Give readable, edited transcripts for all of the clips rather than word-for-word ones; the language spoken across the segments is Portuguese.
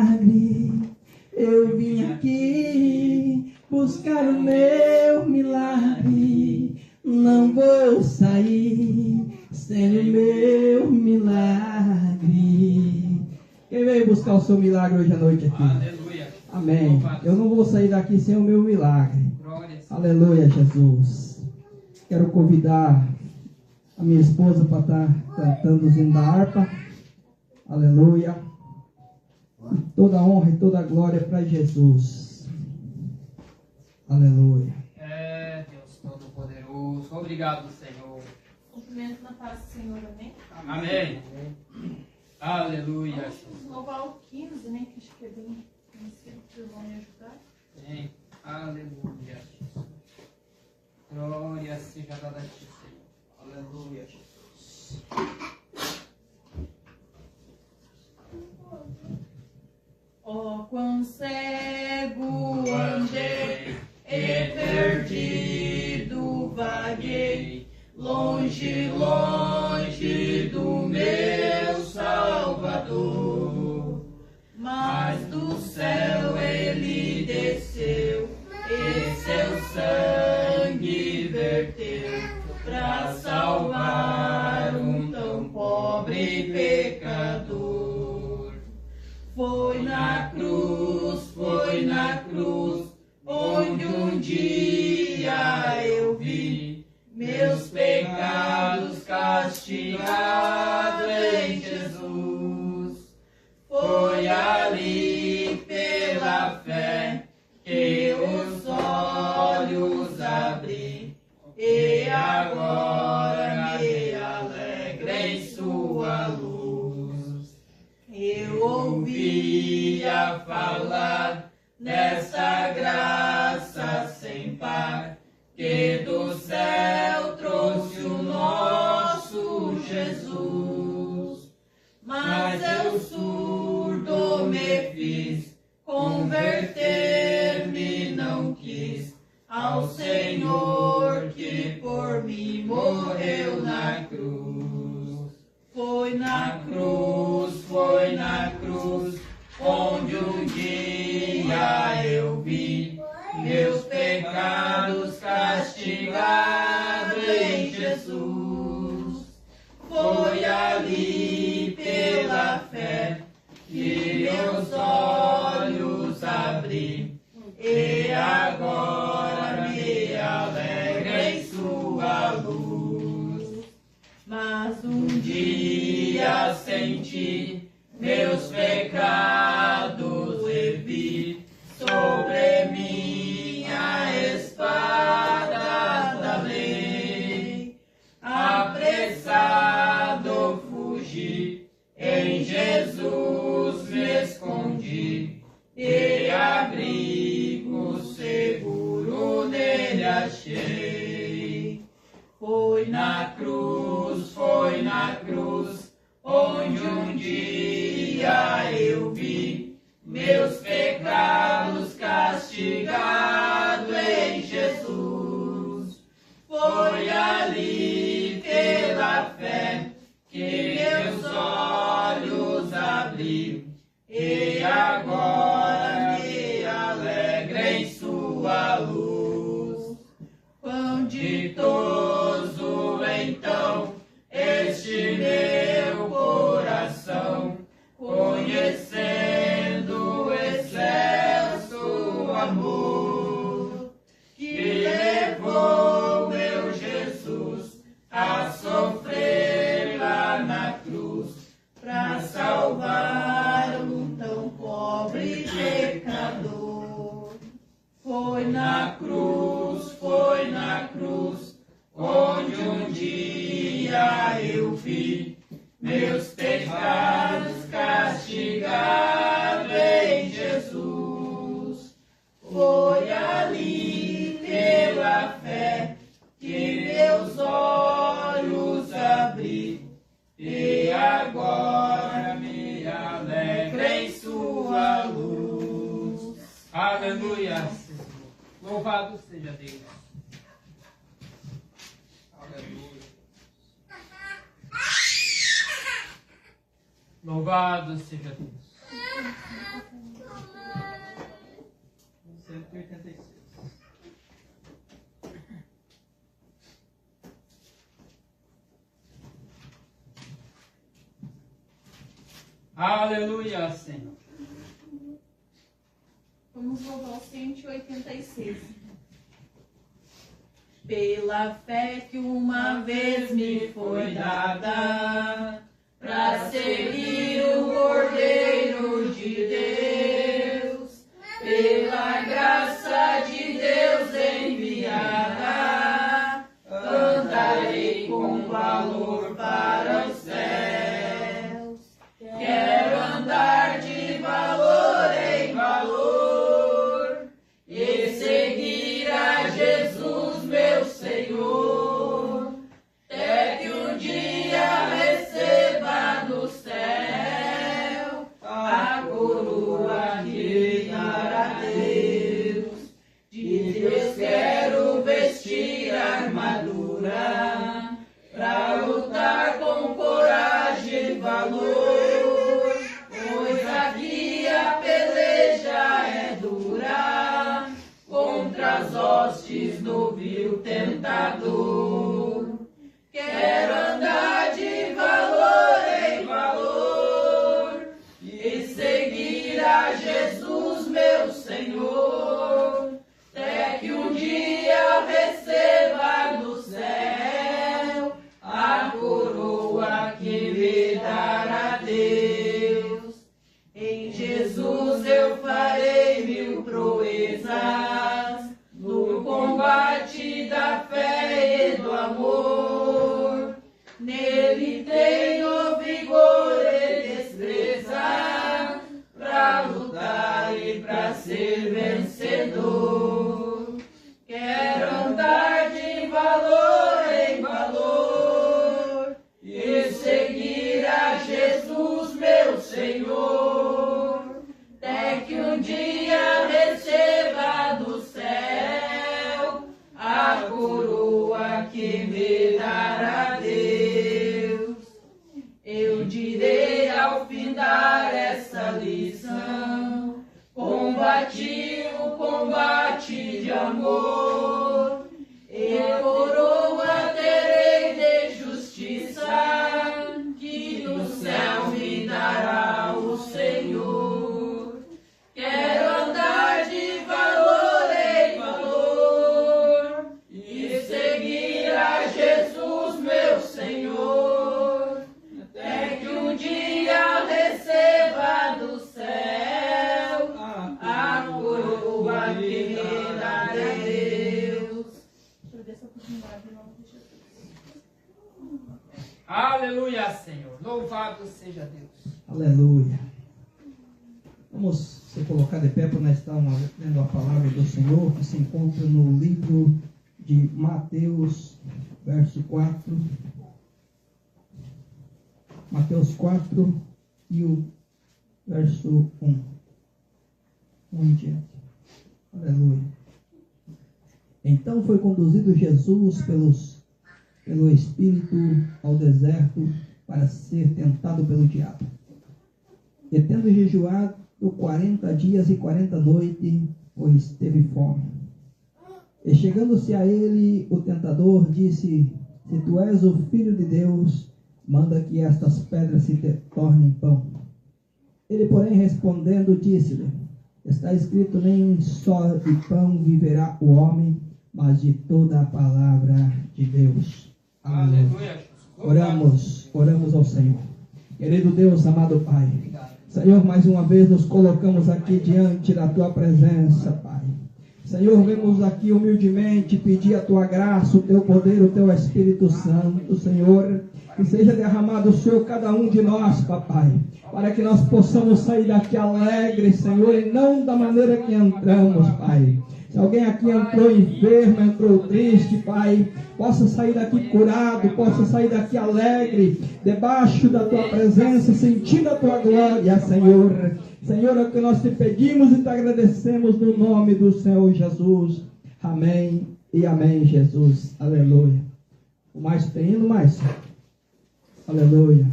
milagre. Eu vim aqui buscar o meu milagre. Não vou sair sem o meu milagre. Quem veio buscar o seu milagre hoje à noite aqui? Aleluia. Amém. Eu não vou sair daqui sem o meu milagre. Aleluia, Jesus. Quero convidar a minha esposa para estar cantando os hinos da harpa. Aleluia. Toda a honra e toda a glória para Jesus. Aleluia. É, Deus Todo-Poderoso. Obrigado, Senhor. Cumprimento na paz do Senhor, amém? Amém. Aleluia. Vamos louvar o 15, né? Que acho que é bem cedo, vocês vão me ajudar. Amém. Aleluia, Jesus. Glória seja dada a ti, Senhor. Aleluia, Jesus. Ó, quão cego andei e perdido vaguei, longe, longe do meu Salvador. Mas do céu ele desceu e seu sangue verteu para salvar um tão pobre pecador. Foi na cruz, onde um dia eu vi meus pecados castigados em Jesus. Foi ali pela fé que os olhos abri, e agora me alegro em sua luz. Eu ouvia falar nessa graça sem par, que do céu trouxe o nosso Jesus. Mas eu surdo me fiz, converter-me não quis ao Senhor que por mim morreu na cruz. Foi na cruz, onde um dia eu vi meus pecados castigados em Jesus. Foi ali pela fé que meus olhos abri, e agora me alegro em sua luz. Mas um dia senti meus pecados e vi sobre minha espada da lei. Apressado fugi, em Jesus me escondi, e abrigo seguro nele achei. Foi na cruz, onde um dia eu vi meus pecados castigados em Jesus. Foi ali pela fé que meus olhos abri, e agora me alegro em sua luz. Quão ditoso então este meu coração, conhecendo o excelso amor que levou meu Jesus a sofrer lá na cruz, para salvar um tão pobre pecador. Foi na cruz, onde um dia eu vi meus pecados castigados em Jesus. Foi ali pela fé que meus olhos abri, e agora me alegro em sua luz. Aleluia. Louvado seja Deus. Aleluia. Louvado seja Deus. Aleluia, Senhor. Vamos louvar o 186. Pela fé que uma vez me foi dada, pra seguir o Cordeiro de Deus, pela graça de Deus enviada, cantarei com valor para os céus. Quero andar de valor em valor e seguir a Jesus, meu Senhor, até que um dia receba do céu a coroa que dará Deus. De Deus quero vestir a armadura pra lutar com coragem e valor, pois aqui a peleja é dura contra as hostes do vil tentador. Quero andar de valor em valor e seguir a Jesus, meu Senhor, até que um dia receba do céu a coroa que me dará Deus. Em Jesus eu farei mil proezas no combate da fé e do amor. Nele tenho vigor e destreza pra lutar e pra ser vencedor. Quero andar de valor em valor e seguir a Jesus, meu Senhor, até que um dia receba do céu a coroa que me dará Deus. Eu direi ao findar essa lição, combati o combate de amor, e coroa terei de justiça, que no céu me dará o Senhor. Quero andar de valor em valor e seguir a Jesus, meu Senhor, até que um dia receba do céu a coroa que me dará Deus. Agradeço a oportunidade em nome de Jesus. Aleluia, Senhor. Louvado seja Deus. Aleluia. Vamos se colocar de pé para nós estarmos lendo a palavra do Senhor, que se encontra no livro de Mateus, verso 4. Mateus 4 e o verso 1. 1 em diante. Aleluia. Então foi conduzido Jesus pelo Espírito ao deserto para ser tentado pelo diabo. E tendo jejuado 40 dias e 40 noites, pois teve fome. E chegando-se a ele, o tentador disse: se tu és o Filho de Deus, manda que estas pedras se tornem pão. Ele, porém, respondendo, disse-lhe: está escrito, nem só de pão viverá o homem, mas de toda a palavra de Deus. Aleluia. Oramos ao Senhor. Querido Deus, amado Pai, Senhor, mais uma vez nos colocamos aqui diante da Tua presença, Pai. Senhor, vemos aqui humildemente pedir a Tua graça, o Teu poder, o Teu Espírito Santo, Senhor, que seja derramado sobre cada um de nós, Papai, para que nós possamos sair daqui alegres, Senhor, e não da maneira que entramos, Pai. Se alguém aqui entrou enfermo, entrou triste, Pai, possa sair daqui curado, possa sair daqui alegre, debaixo da Tua presença, sentindo a Tua glória, Senhor. Senhor, é o que nós te pedimos e te agradecemos no nome do Senhor Jesus. Amém e amém, Jesus. Aleluia. O mais pequeno, mais. Aleluia.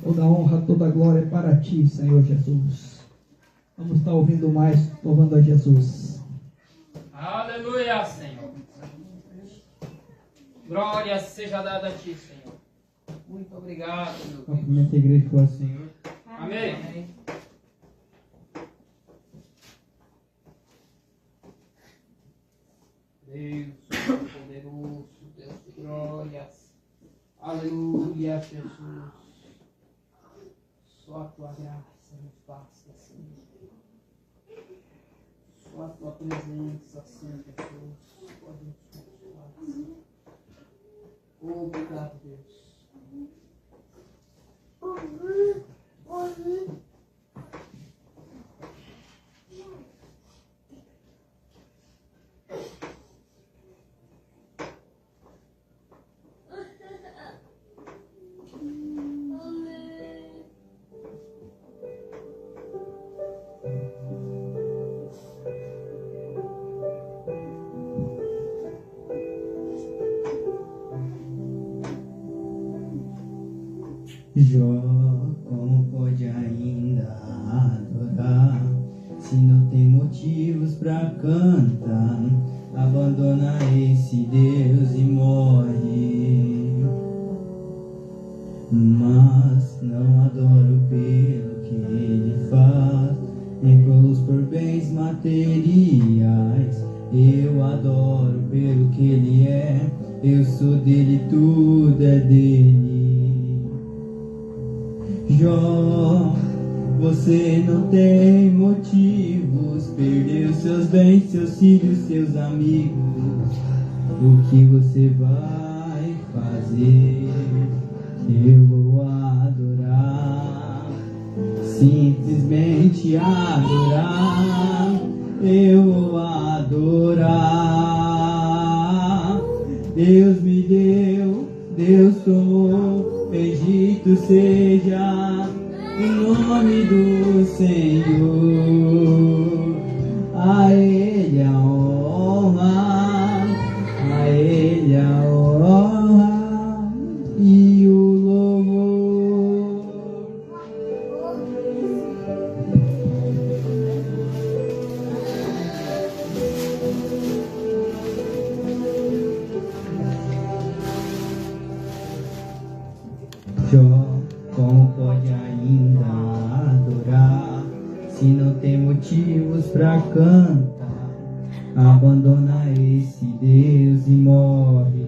Toda honra, toda glória é para Ti, Senhor Jesus. Vamos estar ouvindo mais, louvando a Jesus. Aleluia, Senhor. Glória seja dada a Ti, Senhor. Muito obrigado, meu Deus. Cumprimento a igreja com o Senhor. Amém. Deus poderoso, Deus de glórias. Aleluia, Jesus. Só a tua graça nos basta, Senhor. Só a tua presença, Senhor Jesus, pode nos consolar. Obrigado, Deus. Jó, como pode ainda adorar se não tem motivos pra cantar? Abandona esse Deus e morre. Mas não adoro pelo que ele faz, nem pelos por bens materiais. Eu adoro pelo que ele é, eu sou dele, tudo é dele. Jó, você não tem motivos, perdeu seus bens, seus filhos, seus amigos. O que você vai fazer? Eu vou adorar, simplesmente adorar. Eu vou adorar. Deus me deu, Deus tomou, bendito seja o nome do Senhor. A Ele a honra, a Ele a honra e o louvor. Jó, como pode ainda adorar se não tem motivos pra cantar? Abandona esse Deus e morre.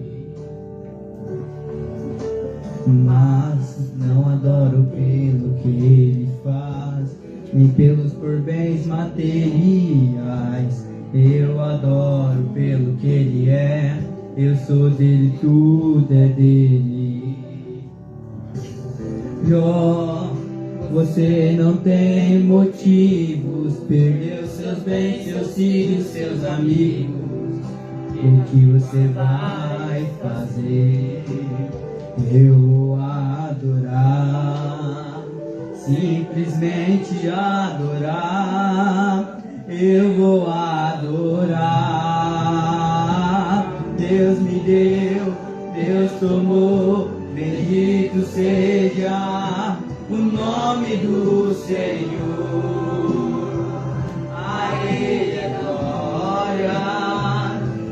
Mas não adoro pelo que ele faz, nem pelos por bens materiais. Eu adoro pelo que ele é, eu sou dele, tudo é dele. Jó, você não tem motivos, perdeu seus bens, seus filhos, seus amigos. O que você vai fazer? Eu vou adorar, simplesmente adorar. Eu vou adorar. Deus me deu, Deus tomou, bendito seja o nome do Senhor. A Ele a glória,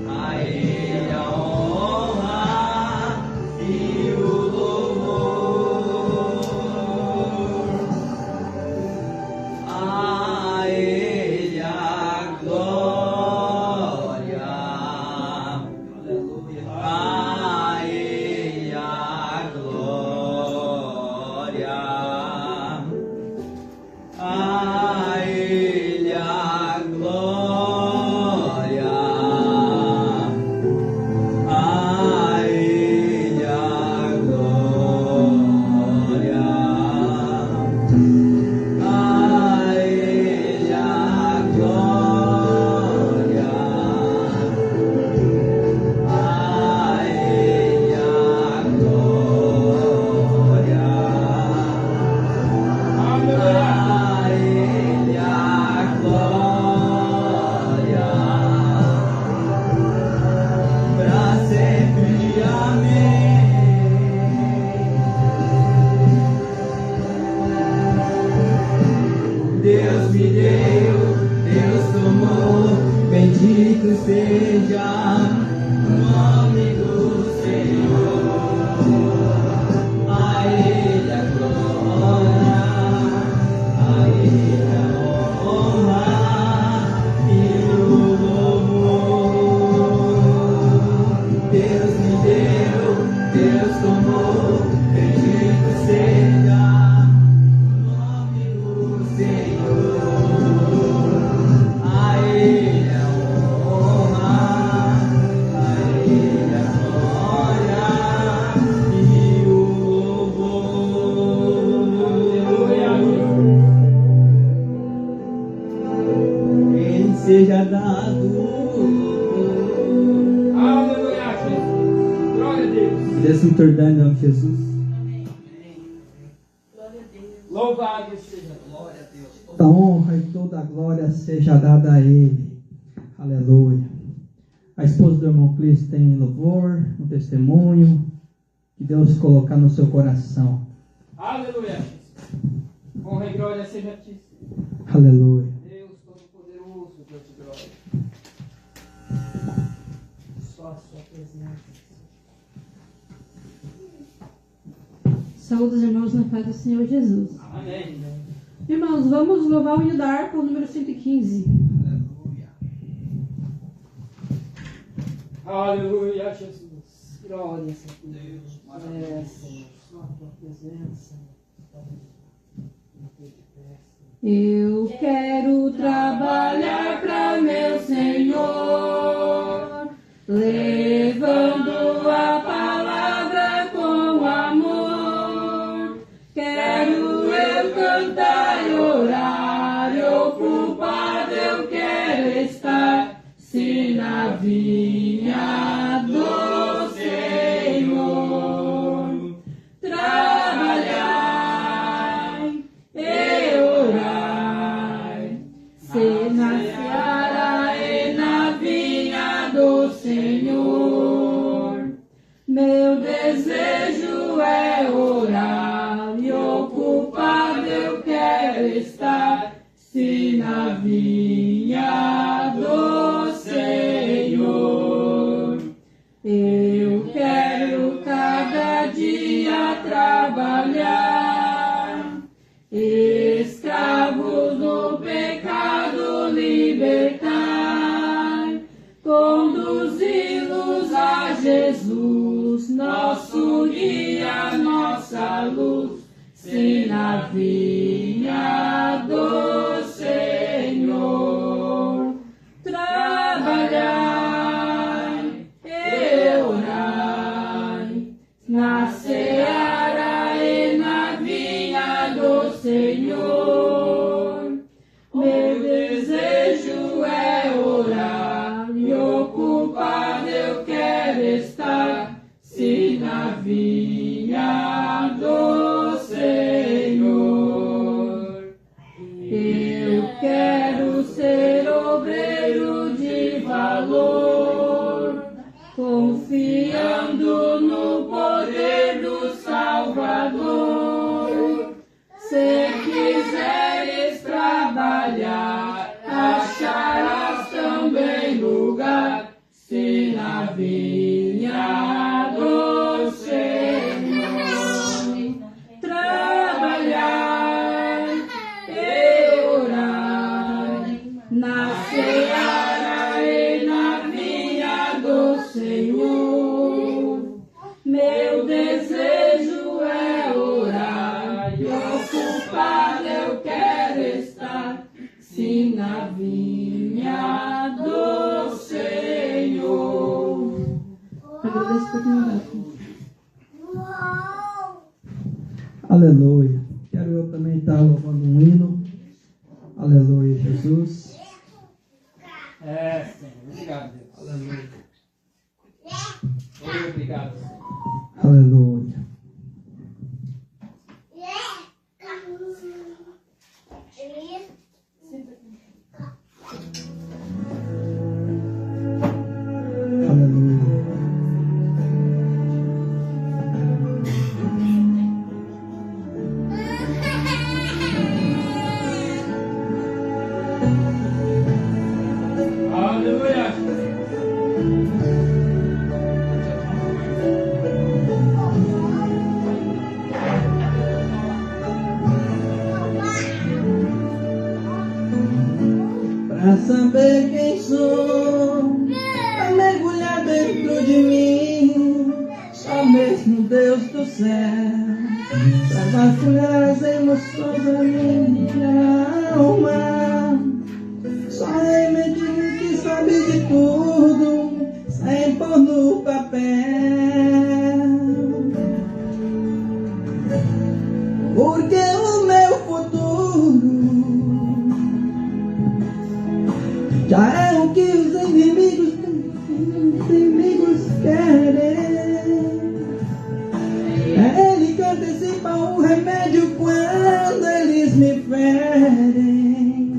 a Ele a honra e o louvor. A Ele a glória, aleluia. A Ele a glória, a Ele a glória, a Ele a glória, a Ele a glória, a Ele a glória. A Ele a glória, pra sempre, amém. Deus me deu, Deus tomou, bendito seja o nome do Senhor. A Ele a glória, seja dado. Aleluia, Jesus. Glória a Deus. Desça um tordão em nome de Jesus. Glória a Deus. Louvado seja. Glória a Deus. Toda honra e toda glória seja dada a Ele. Aleluia. A esposa do irmão Cristo tem louvor, um testemunho que Deus colocar no seu coração. Aleluia, Jesus. Honra e glória seja a ti, Senhor. Aleluia. Deus Todo-Poderoso, Deus de glória. Só a sua presença. Saúde os irmãos na paz do Senhor Jesus. Amém. Irmãos, vamos louvar o hino da harpa, o número 115. Aleluia, Jesus. Glória a Deus. É, Senhor. Só a tua presença. Eu quero trabalhar para meu Senhor, levando a palavra com amor. Quero eu cantar e orar, e ocupado eu quero estar, se na vinha do Senhor trabalhai e orai, se na seara e na vinha do Senhor. Meu desejo é orar e ocupado eu quero estar, se na vinha do Senhor. Eu quero cada dia trabalhar, escravos do pecado libertar, conduzi-los a Jesus, nosso guia, nossa luz, se na vinha do Senhor trabalhai e orai, na seara e na vinha do Senhor. Meu desejo é orar e ocupado eu quero estar, se na vinha do Senhor. Eu quero ser obreiro de valor, confiando no poder do Salvador. Se quiseres trabalhar, acharás também lugar, se na vinha do Senhor trabalhar e orar, na seara e na vinha do Senhor. Meu desejo é orar e ocupado eu quero estar, se na vinha do Senhor. Agradeço por me Aleluia. Quero eu também estar louvando um hino. Aleluia, Jesus. É, Senhor. Obrigado, Deus. Aleluia. Obrigado, Senhor. Aleluia. Aleluia. Aleluia. Pra saber quem sou, pra mergulhar dentro de mim, só mesmo Deus do céu, pra vasculhar as emoções da minha alma. Só Ele que sabe de tudo, sem pôr no papel. Porque o meu futuro já é o que os inimigos querem. É Ele que antecipa o remédio quando eles me ferem.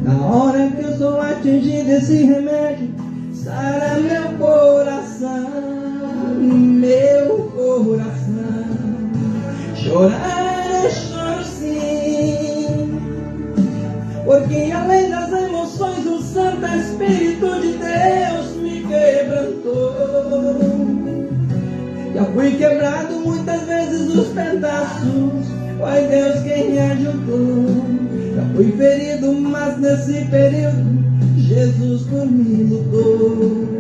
Na hora que eu sou atingido, esse remédio sara meu coração, meu coração. Chorar eu choro sim, porque além das emoções o Santo Espírito de Deus me quebrantou. Já fui quebrado muitas vezes os pedaços, foi Deus quem me ajudou. Já fui ferido, mas nesse período Jesus por mim lutou.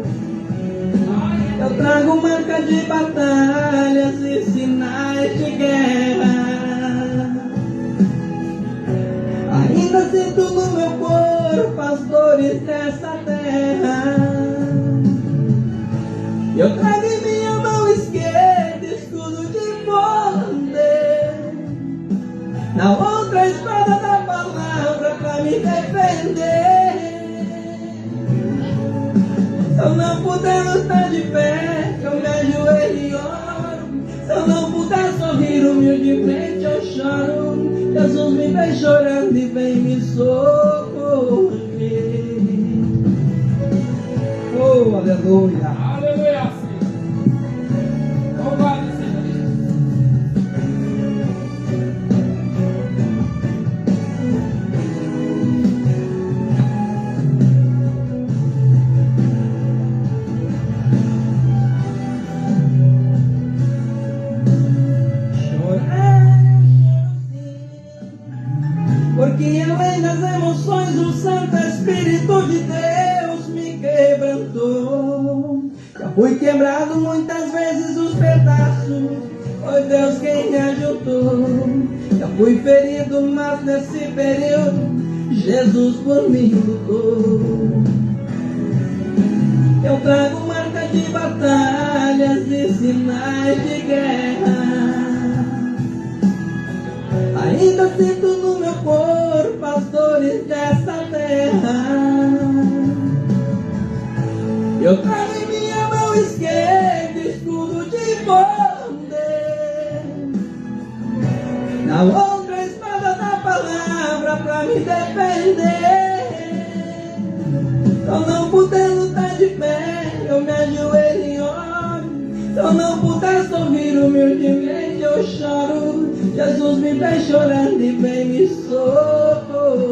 Eu trago marca de batalhas e sinais de guerra. Ainda sinto no meu corpo as dores dessa terra. Eu trago em minha mão esquerda escudo de poder, na outra espada da palavra pra me defender. Se eu não puder lutar de pé, eu me ajoelho e oro. Se eu não puder sorrir humildemente, eu choro. Jesus me vem chorando e vem me socorrer. Oh, aleluia. Aleluia, Senhor. Louvado seja Deus. Porque além das emoções o Santo Espírito de Deus me quebrantou. Já fui quebrado muitas vezes os pedaços, foi Deus quem me ajudou. Já fui ferido, mas nesse período Jesus por mim lutou. Eu trago marca de batalhas e sinais de guerra. Ainda sinto no meu corpo as dores dessa terra. Eu trago em minha mão esquerda escudo de poder, na outra espada da palavra pra me defender. Se eu não puder lutar de pé, eu me ajoelho e oro. Se eu não puder sorrir humildemente, eu choro. Jesus me vem chorando e vem me socorrer.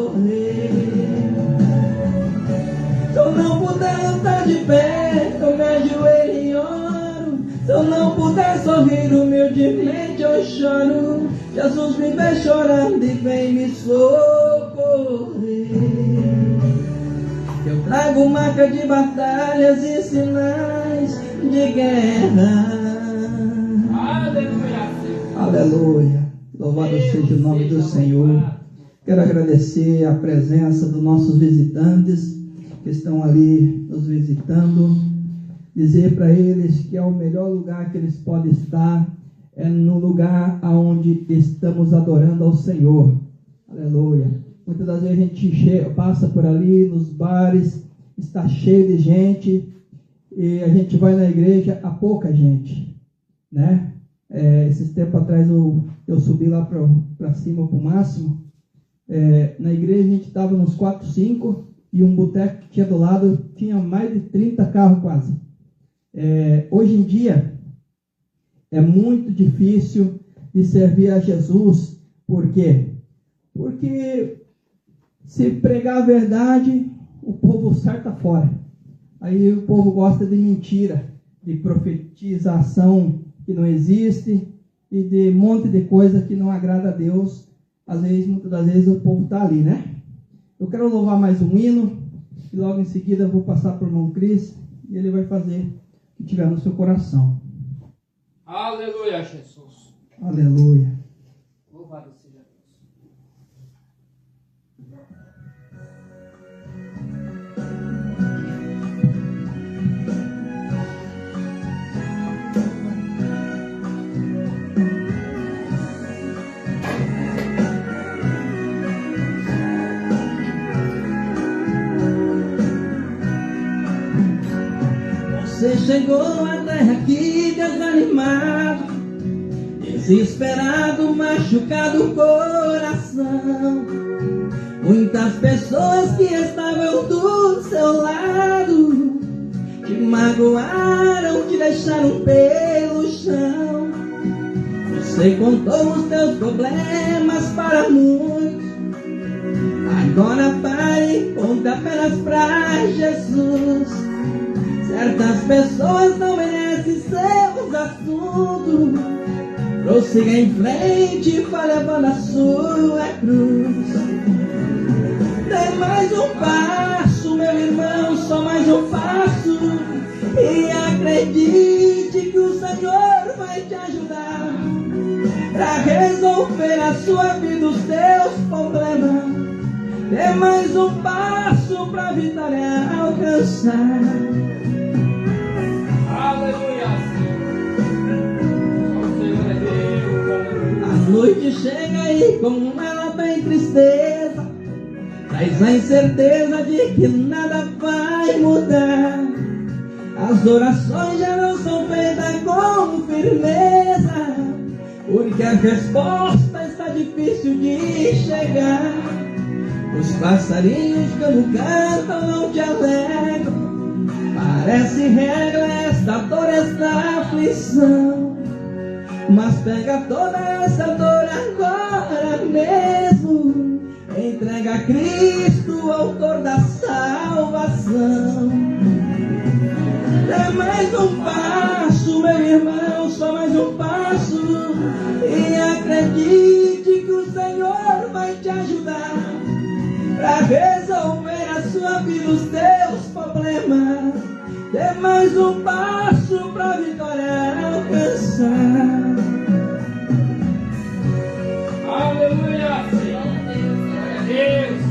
Se eu não puder lutar de pé, eu me ajoelho e oro. Se eu não puder sorrir humildemente, eu choro. Jesus me vem chorando e vem me socorrer. Eu trago marca de batalhas e sinais de guerra. Aleluia. Aleluia. Louvado seja o nome do Senhor. Quero agradecer a presença dos nossos visitantes que estão ali nos visitando. Dizer para eles que é o melhor lugar que eles podem estar é no lugar onde estamos adorando ao Senhor. Aleluia. Muitas das vezes a gente passa por ali nos bares, está cheio de gente e a gente vai na igreja, há pouca gente, né? Esses tempos atrás eu subi lá para cima, para o máximo. Na igreja a gente estava nos 4, 5 e um boteco que tinha do lado tinha mais de 30 carros quase. Hoje em dia é muito difícil de servir a Jesus. Por quê? Porque se pregar a verdade, o povo salta fora. Aí o povo gosta de mentira, de profetização que não existe e de um monte de coisa que não agrada a Deus. Às vezes, muitas das vezes, o povo está ali, né? Eu quero louvar mais um hino e logo em seguida eu vou passar para o irmão Cris e ele vai fazer o que tiver no seu coração. Aleluia, Jesus. Aleluia. Louvado seja Deus. chegou até aqui desanimado, desesperado, machucado o coração. Muitas pessoas que estavam do seu lado te magoaram, te deixaram pelo chão. Você contou os teus problemas para muitos. Agora pare e conta apenas pra Jesus. Certas pessoas não merecem seus assuntos. Prossiga em frente, vá levando a sua cruz. Dê mais um passo, meu irmão, só mais um passo. E acredite que o Senhor vai te ajudar para resolver a sua vida, os seus problemas. Dê mais um passo para a vitória alcançar. Aleluia. A noite chega e com ela vem tristeza, traz a incerteza de que nada vai mudar. As orações já não são feitas com firmeza, porque a resposta está difícil de chegar. Os passarinhos como cantam não te alegram. Parece regra esta dor, esta aflição. Mas pega toda essa dor agora mesmo. Entrega a Cristo, o autor da salvação. Dê mais um passo, meu irmão, só mais um passo. E acredite que o Senhor vai te ajudar para resolver a sua vida, os teus problemas. Dê mais um passo para a vitória alcançar. Aleluia, Senhor. Glória a Deus.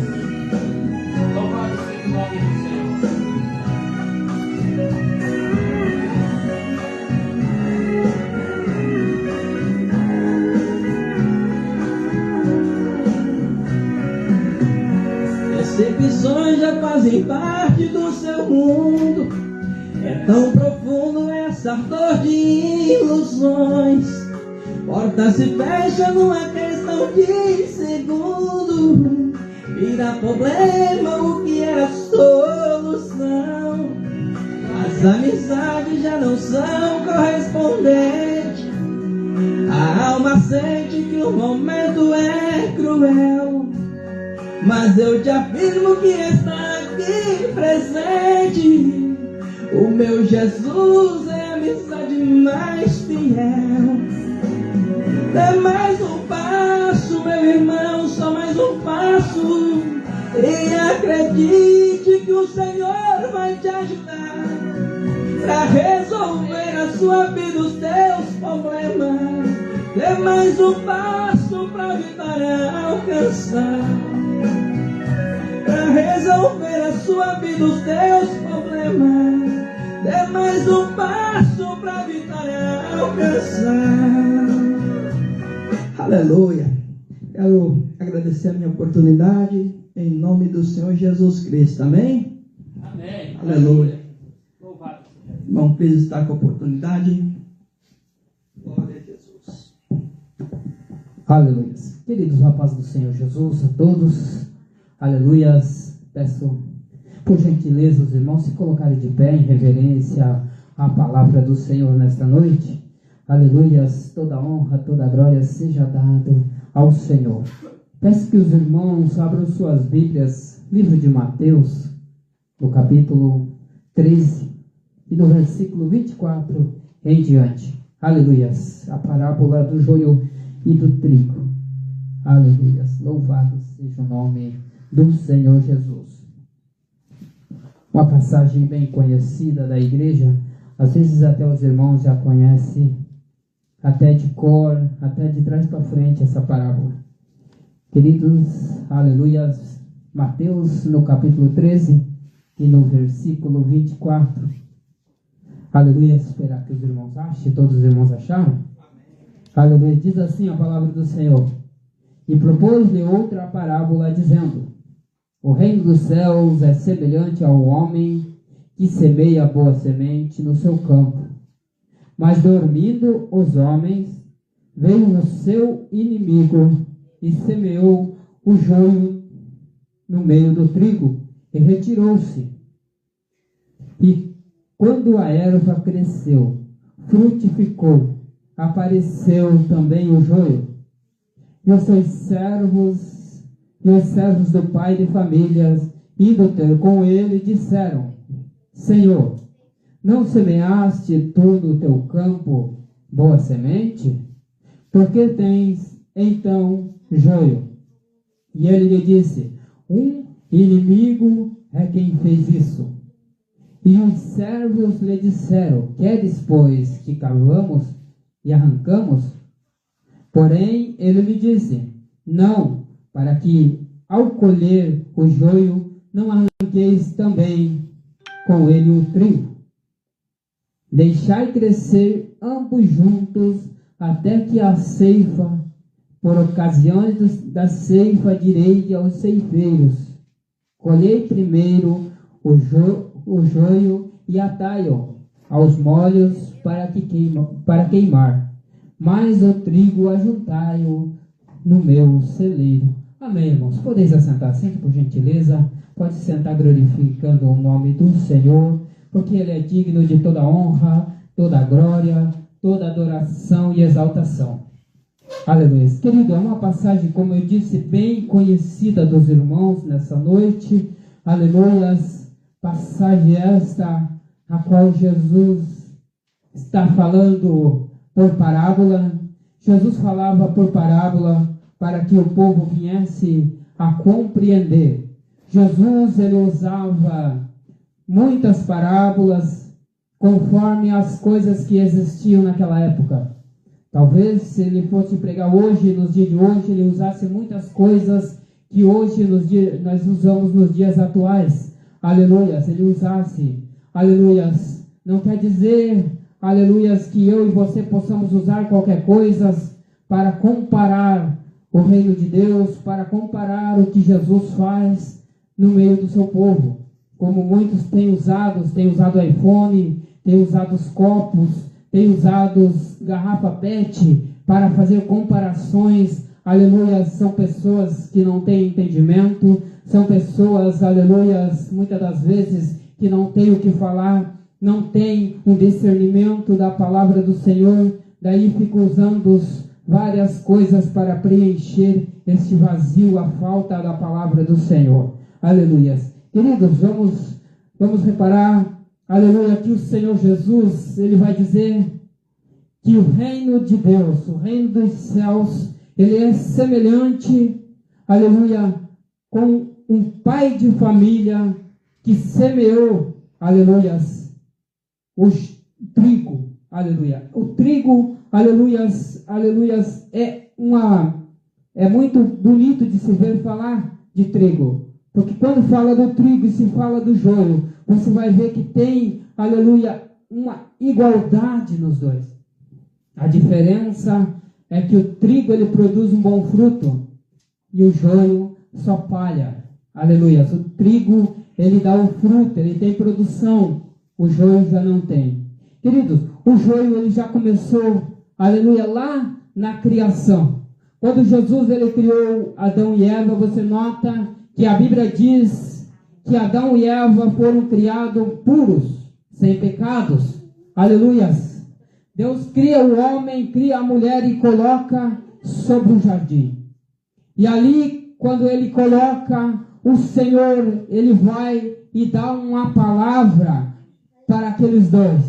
Louvado seja o nome do Senhor. Decepções já fazem parte do seu mundo. É tão profundo essa dor de ilusões. Portas se fecham numa questão de segundo. Vira problema o que era solução. As amizades já não são correspondentes. A alma sente que o momento é cruel. Mas eu te afirmo que está aqui presente. O meu Jesus é a amizade mais fiel. Dê mais um passo, meu irmão, só mais um passo. E acredite que o Senhor vai te ajudar para resolver a sua vida, os teus problemas. Dê mais um passo para a vitória alcançar. Para resolver a sua vida, os teus problemas. Dê mais um passo para a vitória alcançar. Aleluia. Quero agradecer a minha oportunidade em nome do Senhor Jesus Cristo. Amém? Amém. Aleluia. Louvado seja. Irmão, please estar com a oportunidade. Glória a Jesus. Aleluia. Queridos rapazes do Senhor Jesus, a todos, aleluias. Peço, por gentileza, os irmãos se colocarem de pé em reverência à palavra do Senhor nesta noite. Aleluias. Toda honra, toda glória seja dado ao Senhor. Peço que os irmãos abram suas Bíblias, livro de Mateus, no capítulo 13 e no versículo 24 em diante. Aleluias. A parábola do joio e do trigo. Aleluias. Louvado seja o nome do Senhor Jesus. Uma passagem bem conhecida da igreja. Às vezes até os irmãos já conhecem, até de cor, até de trás para frente, essa parábola. Queridos, aleluias, Mateus no capítulo 13 e no versículo 24. Aleluia, esperar que os irmãos achem, todos os irmãos acharam? Aleluia, diz assim a palavra do Senhor. E propôs-lhe outra parábola, dizendo: o reino dos céus é semelhante ao homem que semeia a boa semente no seu campo. Mas dormindo os homens, veio o seu inimigo e semeou o joio no meio do trigo e retirou-se. E quando a erva cresceu, frutificou, apareceu também o joio. E os servos do pai de famílias, indo ter com ele, disseram: Senhor, não semeaste tu no teu campo boa semente? Por que tens então joio? E ele lhe disse: um inimigo é quem fez isso. E os servos lhe disseram: queres, pois, que cavamos e arrancamos? Porém, ele lhe disse: não, para que, ao colher o joio, não arranqueis também com ele o trigo. Deixai crescer ambos juntos, até que a ceifa, por ocasião da ceifa, direi aos ceifeiros: colhei primeiro o joio e atai-o aos molhos para queimar, mas o trigo ajuntai-o no meu celeiro. Amém, irmãos? Podeis assentar sempre, por gentileza. Pode sentar glorificando o nome do Senhor, porque Ele é digno de toda honra, toda glória, toda adoração e exaltação. Aleluia. Querido, é uma passagem, como eu disse, bem conhecida dos irmãos nessa noite. Aleluia. Passagem esta, a qual Jesus está falando por parábola. Jesus falava por parábola para que o povo viesse a compreender. Jesus, ele usava muitas parábolas conforme as coisas que existiam naquela época. Talvez se ele fosse pregar hoje, nos dias de hoje, ele usasse muitas coisas que hoje nós usamos nos dias atuais. Aleluias, ele usasse, aleluias, não quer dizer, aleluias, que eu e você possamos usar qualquer coisa para comparar o reino de Deus, para comparar o que Jesus faz no meio do seu povo. Como muitos têm usado iPhone, têm usado os copos, têm usado garrafa PET para fazer comparações. Aleluia, são pessoas que não têm entendimento, são pessoas, aleluia, muitas das vezes que não têm o que falar, não têm um discernimento da palavra do Senhor, daí ficam usando várias coisas para preencher este vazio, a falta da palavra do Senhor. Aleluia. Queridos, vamos reparar, aleluia, que o Senhor Jesus, ele vai dizer que o reino de Deus, o reino dos céus, ele é semelhante, aleluia, com um pai de família que semeou, aleluia, o trigo, aleluia. O trigo, aleluia, é muito bonito de se ver falar de trigo. Porque quando fala do trigo e se fala do joio, você vai ver que tem, aleluia, uma igualdade nos dois. A diferença é que o trigo ele produz um bom fruto e o joio só palha. Aleluia. O trigo ele dá o fruto, ele tem produção, o joio já não tem. Queridos, o joio ele já começou, aleluia, lá na criação. Quando Jesus ele criou Adão e Eva, você nota que a Bíblia diz que Adão e Eva foram criados puros, sem pecados. Aleluias. Deus cria o homem, cria a mulher e coloca sobre o jardim. E ali, quando ele coloca, o Senhor, ele vai e dá uma palavra para aqueles dois.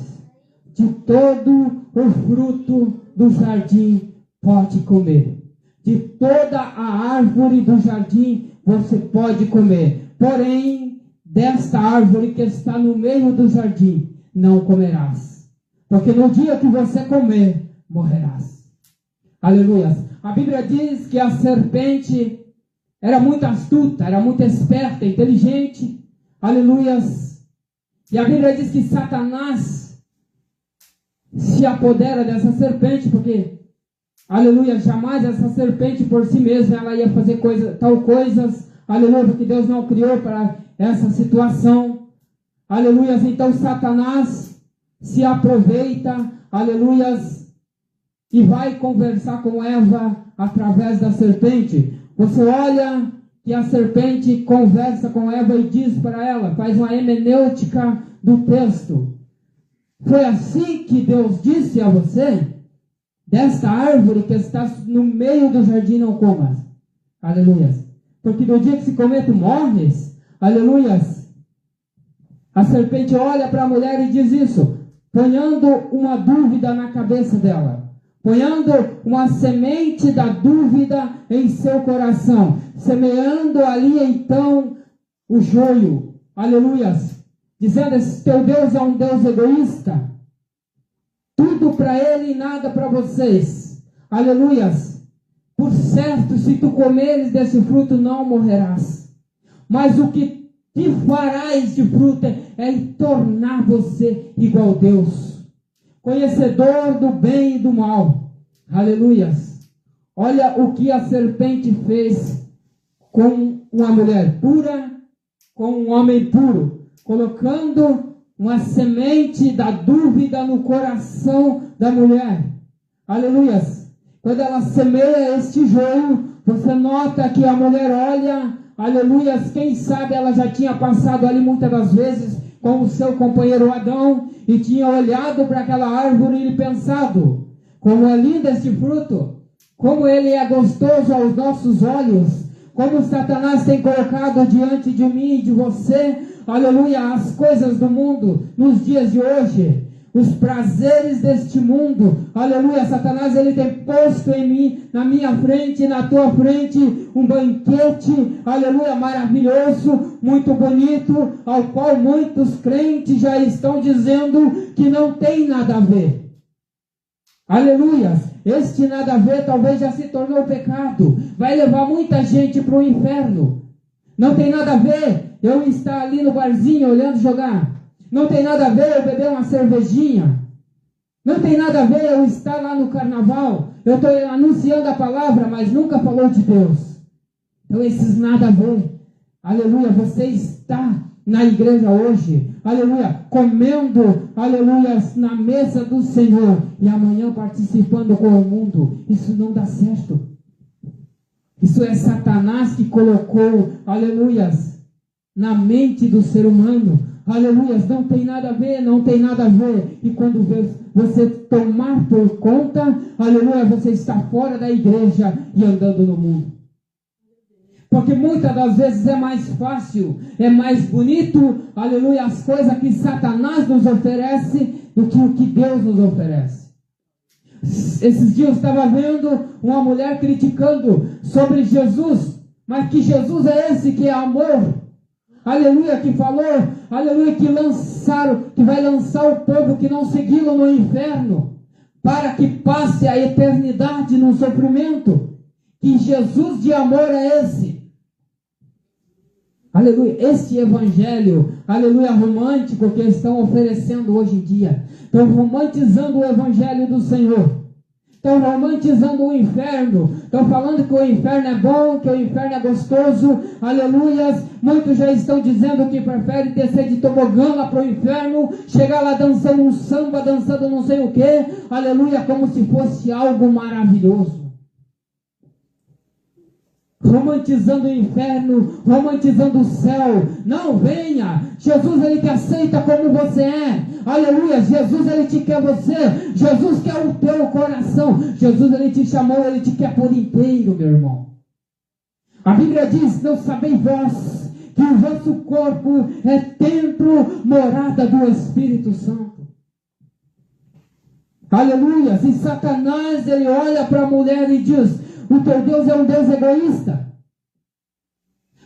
De todo o fruto do jardim pode comer. De toda a árvore do jardim você pode comer. Porém, desta árvore que está no meio do jardim, não comerás. Porque no dia que você comer, morrerás. Aleluia. A Bíblia diz que a serpente era muito astuta, era muito esperta, inteligente. Aleluia. E a Bíblia diz que Satanás se apodera dessa serpente, porque, aleluia, jamais essa serpente por si mesma ela ia fazer tal coisas, aleluia, porque Deus não criou para essa situação. aleluias, então Satanás se aproveita, aleluias, e vai conversar com Eva através da serpente. Você olha que a serpente conversa com Eva e diz para ela, faz uma hermenêutica do texto. Foi assim que Deus disse a você, desta árvore que está no meio do jardim não comas. Aleluias. Porque no dia que se comer tu morres. Aleluias. A serpente olha para a mulher e diz isso, ponhando uma dúvida na cabeça dela. Ponhando uma semente da dúvida em seu coração. Semeando ali então o joio. Aleluias. Dizendo, esse teu Deus é um Deus egoísta. Tudo para ele e nada para vocês. Aleluias. Por certo, se tu comeres desse fruto, não morrerás. Mas o que te farás de fruto é tornar você igual a Deus. Conhecedor do bem e do mal. Aleluias. Olha o que a serpente fez com uma mulher pura, com um homem puro. Colocando uma semente da dúvida no coração da mulher. Aleluias. Quando ela semeia este joio, você nota que a mulher olha, aleluias, quem sabe ela já tinha passado ali muitas das vezes com o seu companheiro Adão e tinha olhado para aquela árvore e pensado, como é lindo este fruto, como ele é gostoso aos nossos olhos, como Satanás tem colocado diante de mim e de você, aleluia, as coisas do mundo nos dias de hoje, os prazeres deste mundo, aleluia, Satanás ele tem posto em mim, na minha frente, na tua frente, um banquete, aleluia, maravilhoso, muito bonito, ao qual muitos crentes já estão dizendo que não tem nada a ver. Aleluia, este nada a ver talvez já se tornou pecado, vai levar muita gente para o inferno. Não tem nada a ver eu estar ali no barzinho olhando jogar. Não tem nada a ver eu beber uma cervejinha. Não tem nada a ver eu estar lá no carnaval. Eu estou anunciando a palavra, mas nunca falou de Deus. Então esses nada a ver. Aleluia, você está na igreja hoje. Aleluia, comendo, aleluia, na mesa do Senhor. E amanhã participando com o mundo. Isso não dá certo. Isso é Satanás que colocou, aleluias, na mente do ser humano. Aleluias, não tem nada a ver, não tem nada a ver. E quando você tomar por conta, aleluia, você está fora da igreja e andando no mundo. Porque muitas das vezes é mais fácil, é mais bonito, aleluia, as coisas que Satanás nos oferece do que o que Deus nos oferece. Esses dias eu estava vendo uma mulher criticando sobre Jesus, mas que Jesus é esse que é amor, aleluia, que falou, aleluia, que vai lançar o povo que não seguiu no inferno, para que passe a eternidade no sofrimento. Que Jesus de amor é esse? Aleluia, este evangelho, aleluia, romântico que estão oferecendo hoje em dia. Estão romantizando o evangelho do Senhor. Estão romantizando o inferno. Estão falando que o inferno é bom, que o inferno é gostoso. Aleluias. Muitos já estão dizendo que preferem descer de tobogã lá para o inferno, chegar lá dançando um samba, dançando não sei o que. Aleluia, como se fosse algo maravilhoso. Romantizando o inferno, romantizando o céu. Não, venha. Jesus ele te aceita como você é. Aleluia, Jesus ele te quer você. Jesus quer o teu coração. Jesus ele te chamou, ele te quer por inteiro, meu irmão. A Bíblia diz, não sabeis vós que o vosso corpo é templo, morada do Espírito Santo. Aleluia, e Satanás ele olha para a mulher e diz, o teu Deus é um Deus egoísta.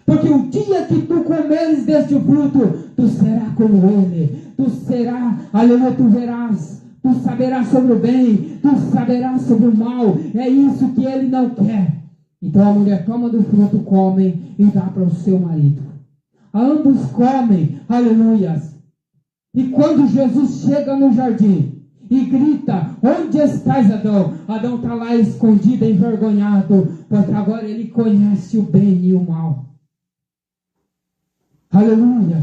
Porque o dia que tu comeres deste fruto, tu serás como ele. Tu serás, aleluia, tu verás. Tu saberás sobre o bem. Tu saberás sobre o mal. É isso que ele não quer. Então a mulher toma do fruto, come e dá para o seu marido. Ambos comem, aleluia. E quando Jesus chega no jardim, e grita, onde estás, Adão? Adão está lá escondido, envergonhado, porque agora ele conhece o bem e o mal. Aleluia.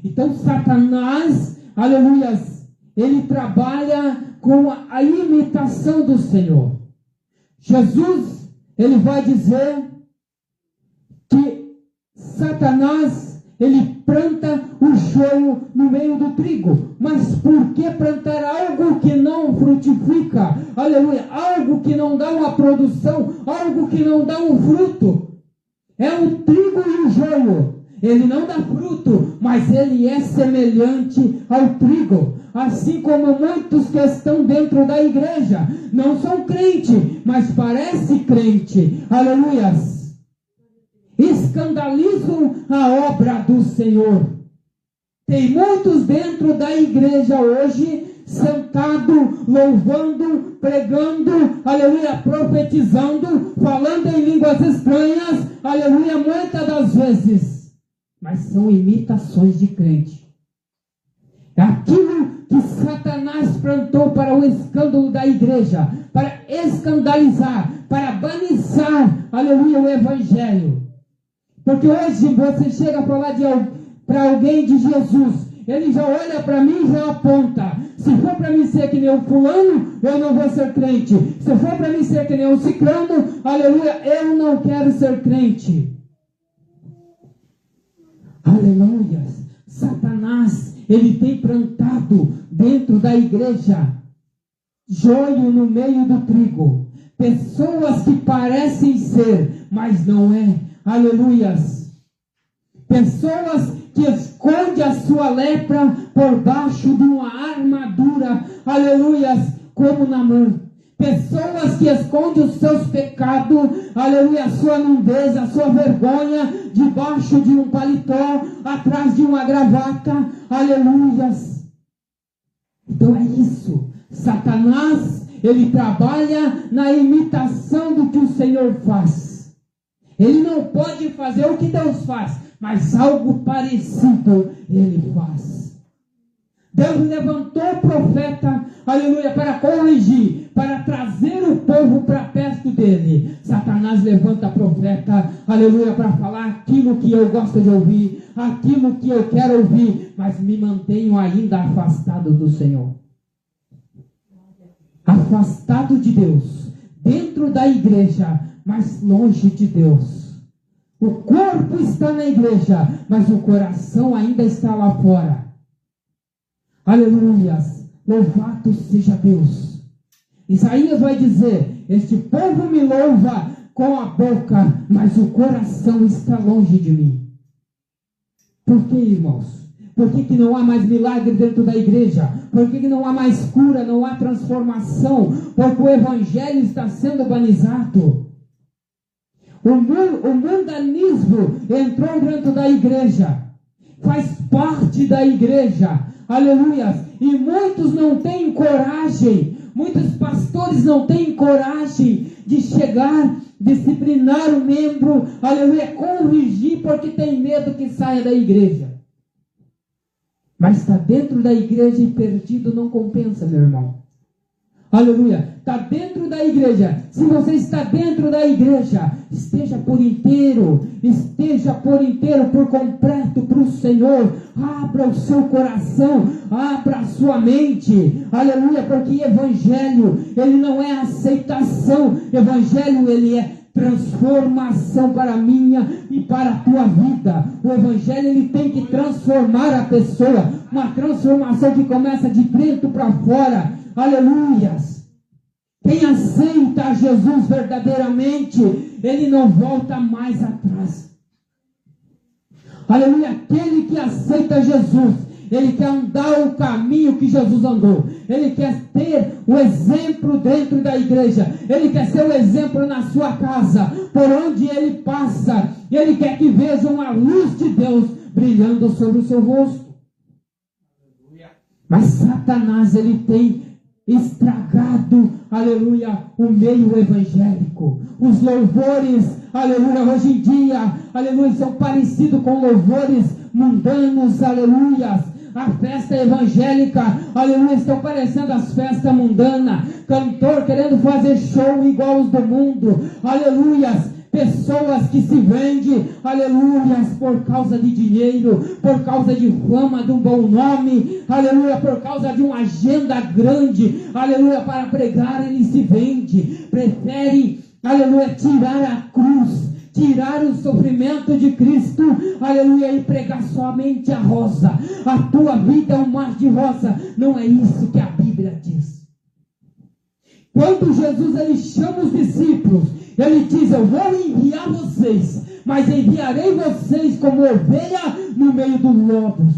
Então Satanás, aleluias, ele trabalha com a imitação do Senhor. Jesus, ele vai dizer que Satanás, ele planta o joio no meio do trigo. Mas por que plantar algo que não frutifica? Aleluia, algo que não dá uma produção, algo que não dá um fruto. É o trigo e o joio. Ele não dá fruto, mas ele é semelhante ao trigo. Assim como muitos que estão dentro da igreja não são crente, mas parece crente. Aleluias. Escandalizam a obra do Senhor. Tem muitos dentro da igreja hoje, sentado, louvando, pregando, aleluia, profetizando, falando em línguas estranhas, aleluia, muitas das vezes. Mas são imitações de crente. Aquilo que Satanás plantou para o escândalo da igreja, para escandalizar, para banizar, aleluia, o evangelho. Porque hoje você chega a falar para alguém de Jesus, ele já olha para mim e já aponta. Se for para mim ser que nem o fulano, eu não vou ser crente. Se for para mim ser que nem o ciclano, aleluia, eu não quero ser crente. Aleluia. Satanás, ele tem plantado dentro da igreja joio no meio do trigo. Pessoas que parecem ser, mas não é. Aleluias. Pessoas que escondem a sua lepra por baixo de uma armadura. Aleluias. Como Naamã. Pessoas que escondem os seus pecados, aleluia, a sua nudez, a sua vergonha, debaixo de um paletó, atrás de uma gravata, aleluias. Então é isso. Satanás, ele trabalha na imitação do que o Senhor faz. Ele não pode fazer o que Deus faz, mas algo parecido ele faz. Deus levantou o profeta, aleluia, para corrigir, para trazer o povo para perto dele. Satanás levanta profeta, aleluia, para falar aquilo que eu gosto de ouvir, aquilo que eu quero ouvir, mas me mantenho ainda afastado do Senhor. Afastado de Deus, dentro da igreja, mas longe de Deus. O corpo está na igreja, mas o coração ainda está lá fora. Aleluias, louvado seja Deus. Isaías vai dizer, este povo me louva com a boca, mas o coração está longe de mim. Por que, irmãos? Por que não há mais milagre dentro da igreja? Por que não há mais cura, não há transformação? Porque o evangelho está sendo banizado. O mundanismo entrou dentro da igreja. Faz parte da igreja. Aleluia. E muitos não têm coragem. Muitos pastores não têm coragem de chegar, disciplinar o membro. Aleluia. Corrigir porque tem medo que saia da igreja. Mas está dentro da igreja e perdido não compensa, meu irmão. Aleluia. Está dentro da igreja. Se você está dentro da igreja, esteja por inteiro, por completo para o Senhor. Abra o seu coração, abra a sua mente. Aleluia, porque evangelho, ele não é aceitação. Evangelho, ele é transformação para a minha e para a tua vida. O evangelho, ele tem que transformar a pessoa. Uma transformação que começa de dentro para fora. Aleluias. Quem aceita Jesus verdadeiramente, ele não volta mais atrás. Aleluia. Aquele que aceita Jesus, ele quer andar o caminho que Jesus andou. Ele quer ter o exemplo dentro da igreja. Ele quer ser o exemplo na sua casa, por onde ele passa. Ele quer que vejam a luz de Deus brilhando sobre o seu rosto. Mas Satanás, ele tem estragado, aleluia, o meio evangélico. Os louvores, aleluia, hoje em dia, aleluia, são parecidos com louvores mundanos, aleluia. A festa evangélica, aleluia, estão parecendo as festas mundanas. Cantor querendo fazer show igual os do mundo, aleluia. pessoas que se vendem, aleluia, por causa de dinheiro, por causa de fama, de um bom nome, aleluia, por causa de uma agenda grande, aleluia, para pregar, eles se vendem, preferem, aleluia, tirar a cruz, tirar o sofrimento de Cristo, aleluia, e pregar somente a rosa. A tua vida é um mar de rosa. Não é isso que a Bíblia diz. Quando Jesus ele chama os discípulos, ele diz: eu vou enviar vocês, mas enviarei vocês como ovelha no meio dos lobos.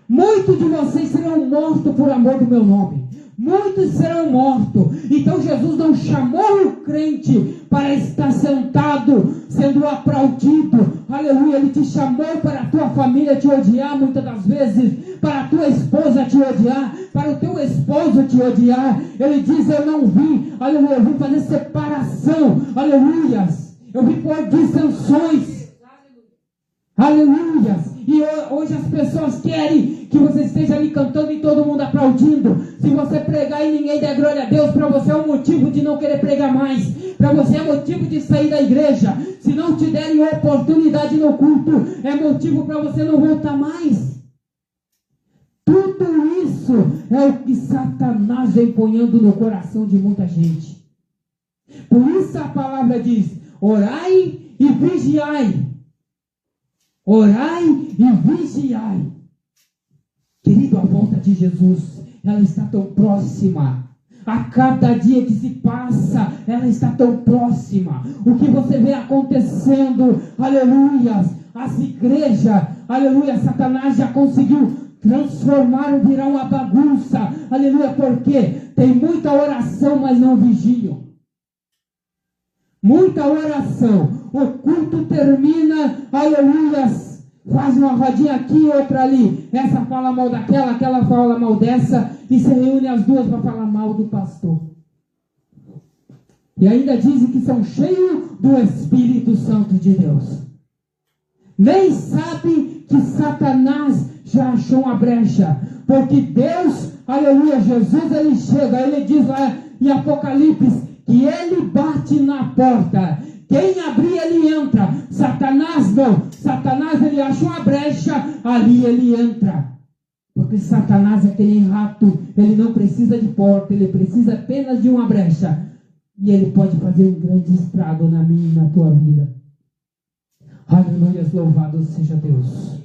Muitos de vocês serão mortos por amor do meu nome. Muitos serão mortos. Então Jesus não chamou o crente para estar sentado, sendo aplaudido. Aleluia, Ele te chamou para a tua família te odiar muitas das vezes, para a tua esposa te odiar, para o teu esposo te odiar. Ele diz: eu não vim, aleluia, eu vim fazer separação, aleluia. Eu vim por dissensões, aleluia. E hoje as pessoas querem que você esteja ali cantando e todo mundo aplaudindo. Se você pregar e ninguém der glória a Deus, para você é um motivo de não querer pregar mais. Para você é motivo de sair da igreja. Se não te derem oportunidade no culto, é motivo para você não voltar mais. Tudo isso é o que Satanás vem empunhando no coração de muita gente. Por isso a palavra diz: orai e vigiai. Orai e vigiai. Querido, a volta de Jesus, ela está tão próxima. A cada dia que se passa, ela está tão próxima. O que você vê acontecendo, aleluia, as igrejas, aleluia, Satanás já conseguiu transformar, virar uma bagunça, aleluia, porque tem muita oração, mas não vigiam. Muita oração, o culto termina, aleluia, faz uma rodinha aqui, outra ali, essa fala mal daquela, aquela fala mal dessa, e se reúne as duas para falar mal do pastor. E ainda dizem que são cheios do Espírito Santo de Deus. Nem sabe que Satanás já achou uma brecha, porque Deus, aleluia, Jesus, ele chega, ele diz lá em Apocalipse, que ele bate na porta. Quem abrir, ele entra. Satanás não. Satanás, ele acha uma brecha, ali ele entra. Porque Satanás é aquele rato, ele não precisa de porta, ele precisa apenas de uma brecha. E ele pode fazer um grande estrago na minha e na tua vida. Aleluia, louvado seja Deus.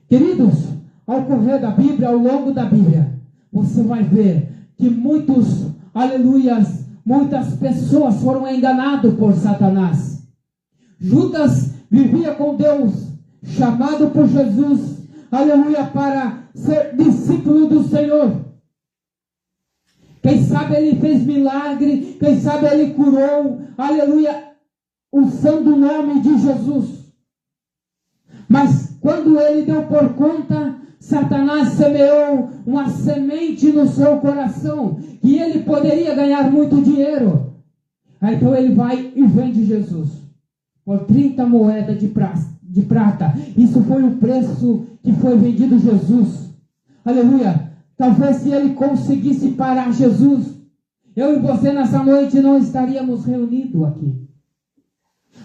Queridos, ao correr da Bíblia, ao longo da Bíblia, você vai ver que muitas pessoas foram enganadas por Satanás. Judas vivia com Deus, chamado por Jesus, aleluia, para ser discípulo do Senhor. Quem sabe ele fez milagre, quem sabe ele curou, aleluia, usando o nome de Jesus. Mas quando ele deu por conta, Satanás semeou uma semente no seu coração, que ele poderia ganhar muito dinheiro. Aí então ele vai e vende Jesus por 30 moedas de prata. Isso foi o preço que foi vendido Jesus. Aleluia. Talvez se ele conseguisse parar Jesus, eu e você nessa noite não estaríamos reunidos aqui.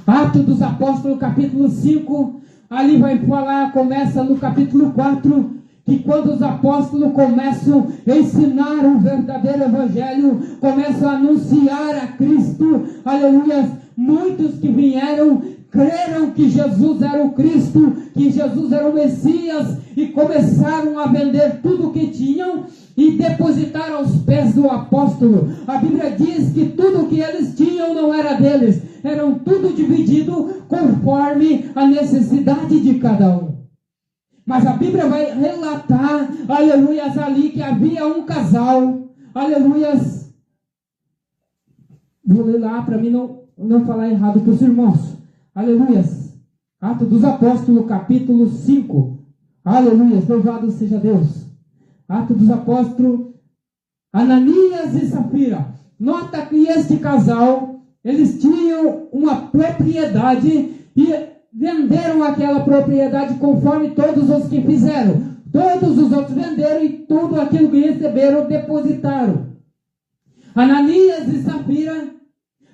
Atos dos Apóstolos, capítulo 5, ali vai falar, começa no capítulo 4, que quando os apóstolos começam a ensinar o verdadeiro evangelho, começam a anunciar a Cristo, aleluia, muitos que vieram, creram que Jesus era o Cristo, que Jesus era o Messias, e começaram a vender tudo o que tinham, e depositar aos pés do apóstolo. A Bíblia diz que tudo o que eles tinham não era deles, eram tudo dividido conforme a necessidade de cada um. Mas a Bíblia vai relatar, aleluias, ali que havia um casal, aleluias. Vou ler lá para mim não falar errado para os irmãos. Aleluias. Atos dos Apóstolos, capítulo 5. Aleluias, louvado seja Deus. Atos dos Apóstolos, Ananias e Safira. Nota que este casal, eles tinham uma propriedade e venderam aquela propriedade conforme todos os que fizeram. Todos os outros venderam e tudo aquilo que receberam depositaram. Ananias e Safira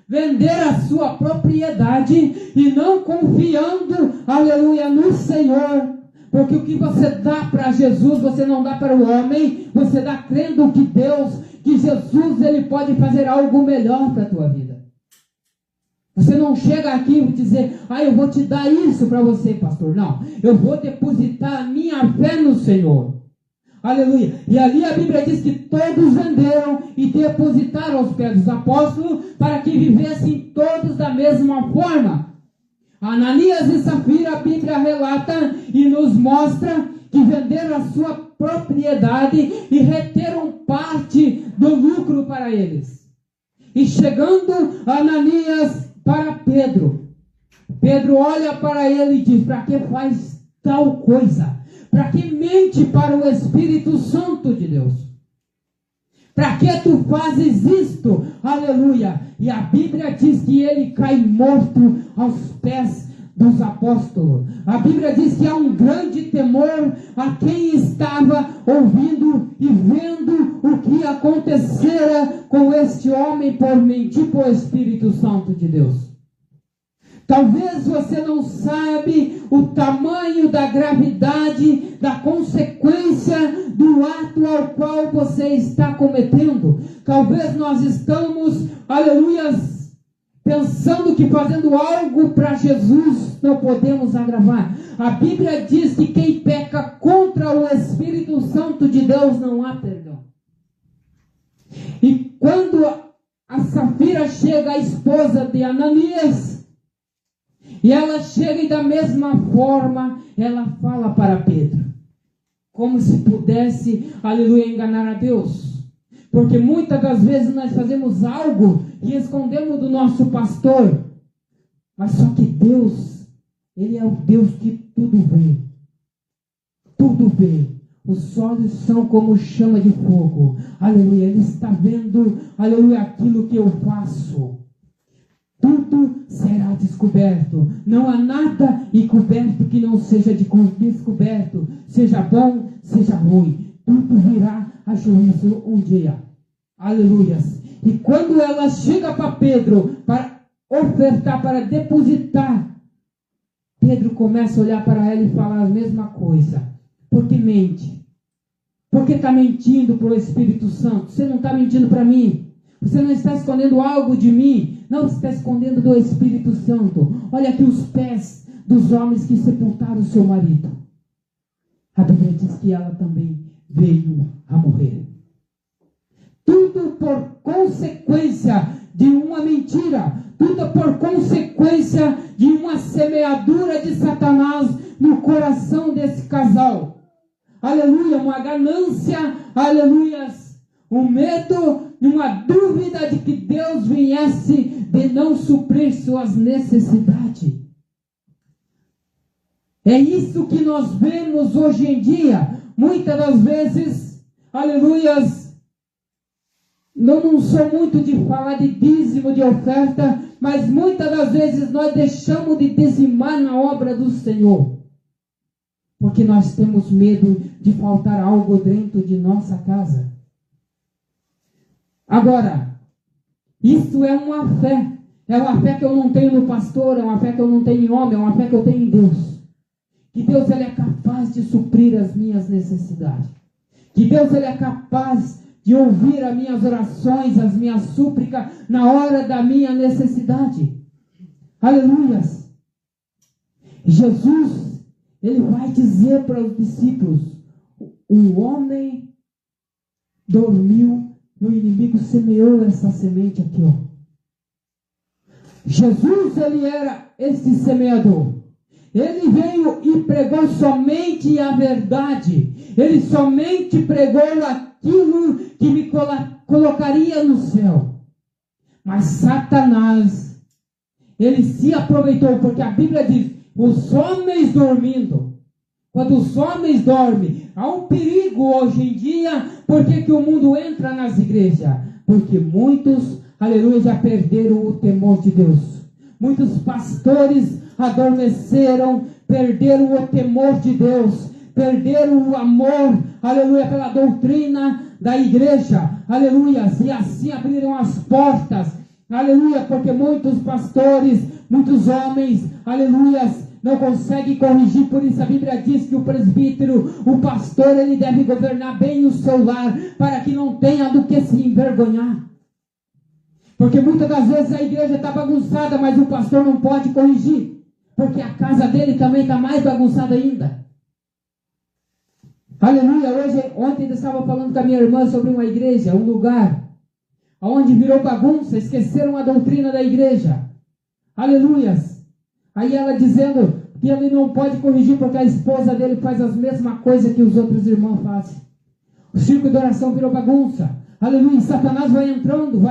vender a sua propriedade e não confiando, aleluia, no Senhor. Porque o que você dá para Jesus, você não dá para o homem, você dá crendo que Deus, que Jesus, ele pode fazer algo melhor para a tua vida. Você não chega aqui e dizer, eu vou te dar isso para você, pastor. Não, eu vou depositar a minha fé no Senhor. Aleluia. E ali a Bíblia diz que todos venderam e depositaram aos pés dos apóstolos para que vivessem todos da mesma forma. Ananias e Safira, a Bíblia relata e nos mostra que venderam a sua propriedade e reteram parte do lucro para eles. E chegando Ananias para Pedro, Pedro olha para ele e diz, para que faz tal coisa? Para que mente para o Espírito Santo de Deus? Para que tu fazes isto? Aleluia! E a Bíblia diz que ele cai morto aos pés dos apóstolos. A Bíblia diz que há um grande temor a quem estava ouvindo e vendo o que acontecera com este homem por mentir para o Espírito Santo de Deus. Talvez você não sabe o tamanho da gravidade, da consequência do ato ao qual você está cometendo. Talvez nós estamos, aleluias, pensando que fazendo algo para Jesus não podemos agravar. A Bíblia diz que quem peca contra o Espírito Santo de Deus não há perdão. E quando a Safira chega, a esposa de Ananias, e ela chega e da mesma forma ela fala para Pedro, como se pudesse, aleluia, enganar a Deus. Porque muitas das vezes nós fazemos algo e escondemos do nosso pastor. Mas só que Deus, ele é o Deus que tudo vê. Tudo vê. Os olhos são como chama de fogo. Aleluia, ele está vendo, aleluia, aquilo que eu faço. Tudo será descoberto. Não há nada encoberto que não seja descoberto. Seja bom, seja ruim. Tudo virá a juízo um dia. Aleluias. E quando ela chega para Pedro para ofertar, para depositar, Pedro começa a olhar para ela e falar a mesma coisa. Porque mente. Porque está mentindo para o Espírito Santo. Você não está mentindo para mim. Você não está escondendo algo de mim. Não, você está escondendo do Espírito Santo. Olha aqui os pés dos homens que sepultaram o seu marido. A Bíblia diz que ela também veio a morrer. Tudo por consequência de uma mentira. Tudo por consequência de uma semeadura de Satanás no coração desse casal. Aleluia, uma ganância, aleluias, um medo, uma dúvida de que Deus viesse de não suprir suas necessidades. É isso que nós vemos hoje em dia. Muitas das vezes, aleluias, não sou muito de falar de dízimo, de oferta, mas muitas das vezes nós deixamos de dizimar na obra do Senhor. Porque nós temos medo de faltar algo dentro de nossa casa. Agora, isso é uma fé. É uma fé que eu não tenho no pastor, é uma fé que eu não tenho em homem, é uma fé que eu tenho em Deus. Que Deus ele é capaz de suprir as minhas necessidades. Que Deus ele é capaz de ouvir as minhas orações, as minhas súplicas na hora da minha necessidade. Aleluias. Jesus, ele vai dizer para os discípulos, o homem dormiu e o inimigo semeou essa semente aqui, ó. Jesus, ele era esse semeador. Ele veio e pregou somente a verdade. Ele somente pregou aquilo que me colocaria no céu. Mas Satanás, ele se aproveitou, porque a Bíblia diz, os homens dormindo. Quando os homens dormem, há um perigo hoje em dia. Por que o mundo entra nas igrejas? Porque muitos, aleluia, já perderam o temor de Deus. Muitos pastores adormeceram, perderam o temor de Deus, perderam o amor, aleluia, pela doutrina da igreja, aleluia, e assim abriram as portas aleluia, porque muitos pastores, muitos homens, aleluias, não conseguem corrigir. Por isso a Bíblia diz que o presbítero, o pastor, ele deve governar bem o seu lar, para que não tenha do que se envergonhar. Porque muitas das vezes a igreja está bagunçada, mas o pastor não pode corrigir, porque a casa dele também está mais bagunçada ainda. Aleluia. Ontem eu estava falando com a minha irmã sobre uma igreja, um lugar onde virou bagunça, esqueceram a doutrina da igreja. Aleluias. Aí ela dizendo que ele não pode corrigir porque a esposa dele faz as mesmas coisas que os outros irmãos fazem. O círculo de oração virou bagunça. Aleluia. Satanás vai entrando.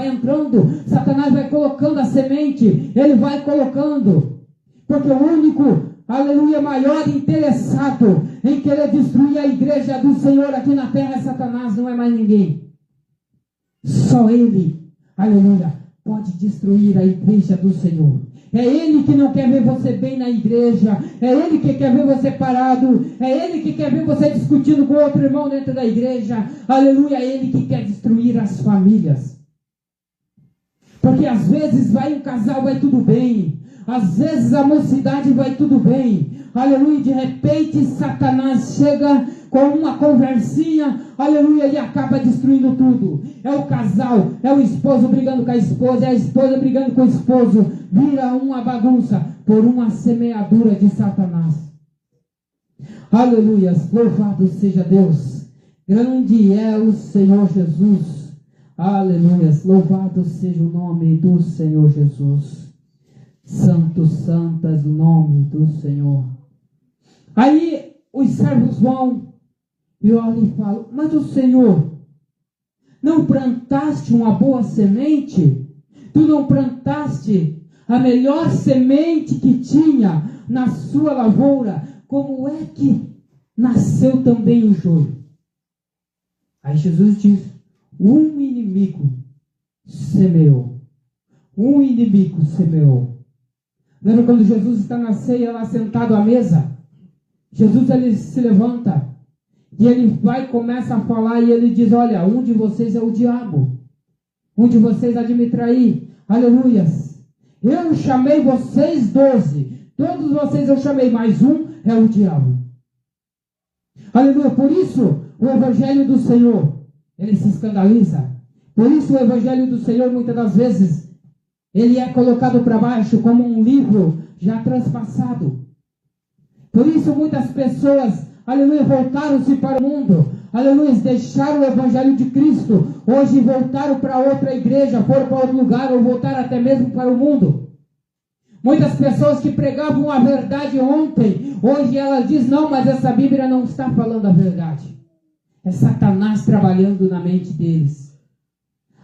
Satanás vai colocando a semente. Ele vai colocando. Porque o único, aleluia, maior interessado em querer destruir a igreja do Senhor aqui na terra é Satanás, não é mais ninguém. Só ele, aleluia, pode destruir a igreja do Senhor. É ele que não quer ver você bem na igreja. É ele que quer ver você parado. É ele que quer ver você discutindo com outro irmão dentro da igreja. Aleluia, é ele que quer destruir as famílias. Porque às vezes vai um casal, vai tudo bem. Às vezes a mocidade vai tudo bem. Aleluia, de repente Satanás chega com uma conversinha, aleluia, e acaba destruindo tudo. É o casal, é o esposo brigando com a esposa, é a esposa brigando com o esposo. Vira uma bagunça por uma semeadura de Satanás. Aleluia, louvado seja Deus. Grande é o Senhor Jesus. Aleluia, louvado seja o nome do Senhor Jesus. Santo, santo é o nome do Senhor. Aí os servos vão e olham e falam: mas o Senhor, não plantaste uma boa semente? Tu não plantaste a melhor semente que tinha na sua lavoura? Como é que nasceu também o joio? Aí Jesus diz: um inimigo semeou. Um inimigo semeou. Lembra quando Jesus está na ceia, lá sentado à mesa? Jesus, ele se levanta e ele vai e começa a falar e ele diz: olha, um de vocês é o diabo. Um de vocês há de me trair. Aleluias. Eu chamei vocês 12. Todos vocês eu chamei, mas um é o diabo. Aleluia. Por isso o evangelho do Senhor, ele se escandaliza. Por isso o evangelho do Senhor, muitas das vezes, ele é colocado para baixo como um livro já transpassado. Por isso muitas pessoas, aleluia, voltaram-se para o mundo. Aleluia, deixaram o evangelho de Cristo. Hoje voltaram para outra igreja, foram para outro lugar, ou voltaram até mesmo para o mundo. Muitas pessoas que pregavam a verdade ontem, hoje elas dizem: não, mas essa Bíblia não está falando a verdade. É Satanás trabalhando na mente deles.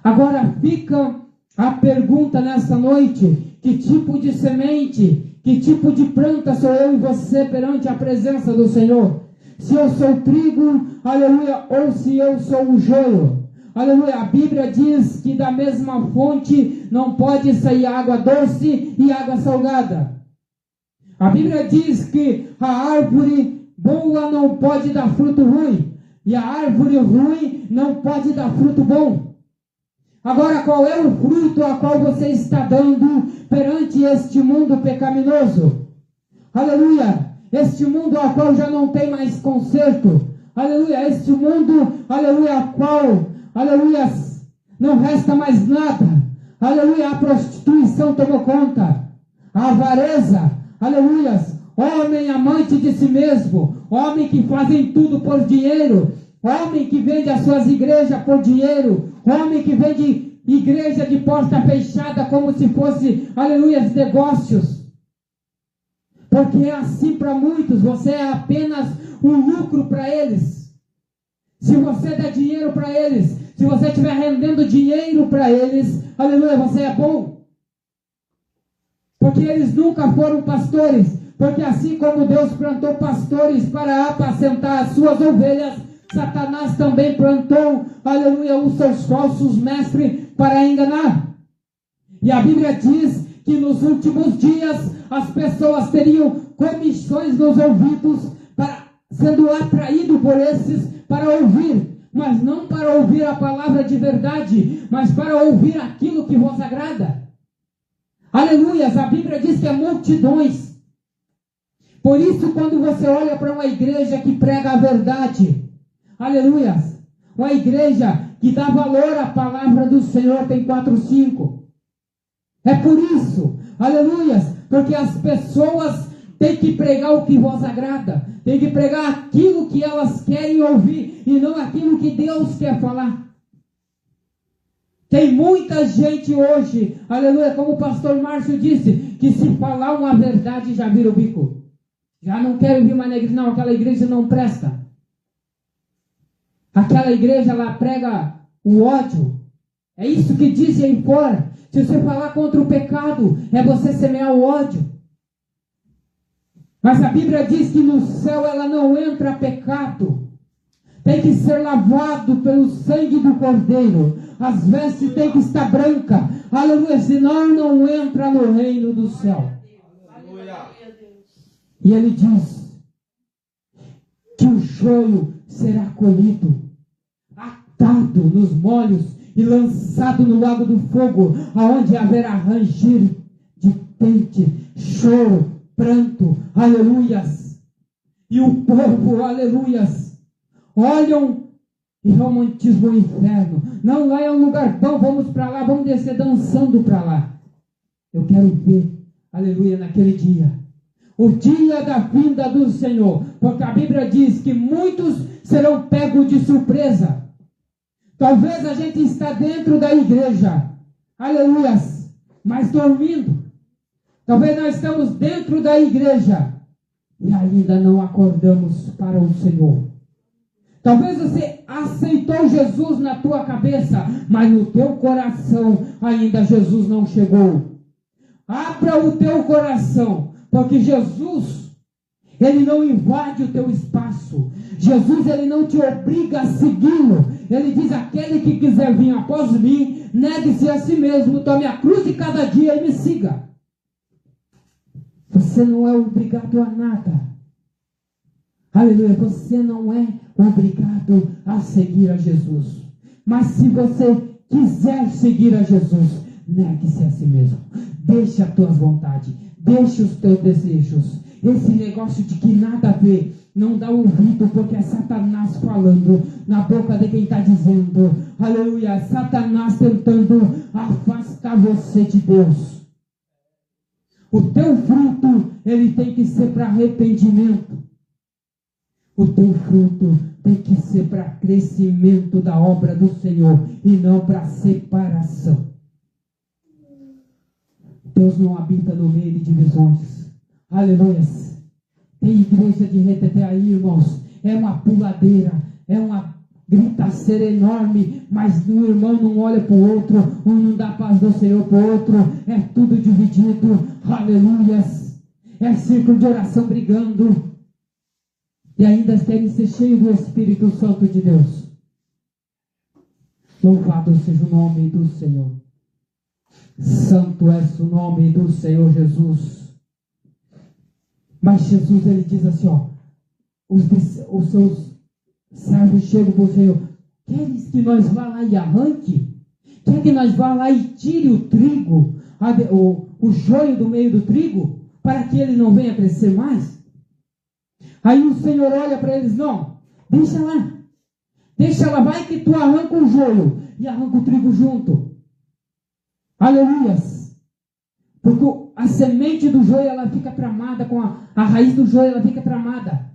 Agora fica a pergunta nesta noite: que tipo de semente, que tipo de planta sou eu e você perante a presença do Senhor? Se eu sou trigo, aleluia, ou se eu sou o joio. Aleluia, a Bíblia diz que da mesma fonte não pode sair água doce e água salgada. A Bíblia diz que a árvore boa não pode dar fruto ruim, e a árvore ruim não pode dar fruto bom. Agora, qual é o fruto a qual você está dando perante este mundo pecaminoso? Aleluia! Este mundo ao qual já não tem mais conserto. Aleluia! Este mundo, aleluia, ao qual, aleluia, não resta mais nada. Aleluia! A prostituição tomou conta. A avareza, aleluia, homem amante de si mesmo, homem que fazem tudo por dinheiro, homem que vende as suas igrejas por dinheiro, homem que vende igreja de porta fechada como se fosse, aleluia, negócios. Porque é assim para muitos, você é apenas um lucro para eles. Se você der dinheiro para eles, se você estiver rendendo dinheiro para eles, aleluia, você é bom. Porque eles nunca foram pastores. Porque assim como Deus plantou pastores para apacentar as suas ovelhas, Satanás também plantou, aleluia, os seus falsos mestres para enganar. E a Bíblia diz que nos últimos dias as pessoas teriam comissões nos ouvidos, sendo atraídos por esses para ouvir. mas não para ouvir a palavra de verdade, mas para ouvir aquilo que vos agrada. Aleluias, a Bíblia diz que é multidões. Por isso, quando você olha para uma igreja que prega a verdade, aleluias, uma igreja que dá valor à palavra do Senhor, tem 4, 5. É por isso, aleluias, porque as pessoas têm que pregar o que vos agrada, têm que pregar aquilo que elas querem ouvir, e não aquilo que Deus quer falar. Tem muita gente hoje, aleluia, como o pastor Márcio disse, que se falar uma verdade já vira o bico. Já não quero ouvir mais na igreja, não, aquela igreja não presta. Aquela igreja, ela prega o ódio. É isso que dizem aí fora. Se você falar contra o pecado, é você semear o ódio. Mas a Bíblia diz que no céu ela não entra pecado. Tem que ser lavado pelo sangue do Cordeiro. As vestes têm que estar brancas. Aleluia, senão não entra no reino do céu. E ele diz que o joio será colhido, atado nos molhos e lançado no lago do fogo, aonde haverá ranger de dente, choro, pranto, aleluias. E o povo, aleluias, olham e romantizam o inferno. Não, lá é um lugar bom, vamos para lá, vamos descer dançando para lá. Eu quero ver, aleluia, naquele dia, o dia da vinda do Senhor, porque a Bíblia diz que muitos serão pegos de surpresa. Talvez a gente está dentro da igreja, aleluias, mas dormindo. Talvez nós estamos dentro da igreja e ainda não acordamos para o Senhor. Talvez você aceitou Jesus na tua cabeça, mas no teu coração ainda Jesus não chegou. Abra o teu coração, porque Jesus, ele não invade o teu espaço. Jesus, ele não te obriga a segui-lo. Ele diz: aquele que quiser vir após mim, negue-se a si mesmo, tome a cruz de cada dia e me siga. Você não é obrigado a nada. Aleluia, você não é obrigado a seguir a Jesus. Mas se você quiser seguir a Jesus, negue-se a si mesmo. Deixe as tuas vontades, deixe os teus desejos. Esse negócio de que nada a ver, não dá ouvido, porque é Satanás falando na boca de quem está dizendo. Aleluia, Satanás tentando afastar você de Deus. O teu fruto, ele tem que ser para arrependimento. O teu fruto tem que ser para crescimento da obra do Senhor e não para separação. Deus não habita no meio de divisões. Aleluia. Tem igreja de reteté aí, irmãos. É uma puladeira, é uma gritaceira enorme, mas o irmão não olha para o outro, um não dá paz do Senhor para o outro, é tudo dividido. Aleluia. É círculo de oração brigando. E ainda querem ser cheios do Espírito Santo de Deus. Louvado seja o nome do Senhor. Santo é o nome do Senhor Jesus. Mas Jesus, ele diz assim, ó, os seus servos chegam para o Senhor: queres que nós vá lá e arranque? Quer que nós vá lá e tire o trigo, o joio do meio do trigo, para que ele não venha crescer mais? Aí o Senhor olha para eles: não, deixa lá, vai que tu arranca o joio e arranca o trigo junto. Aleluias. Porque a semente do joio, ela fica tramada com a raiz do joio, ela fica tramada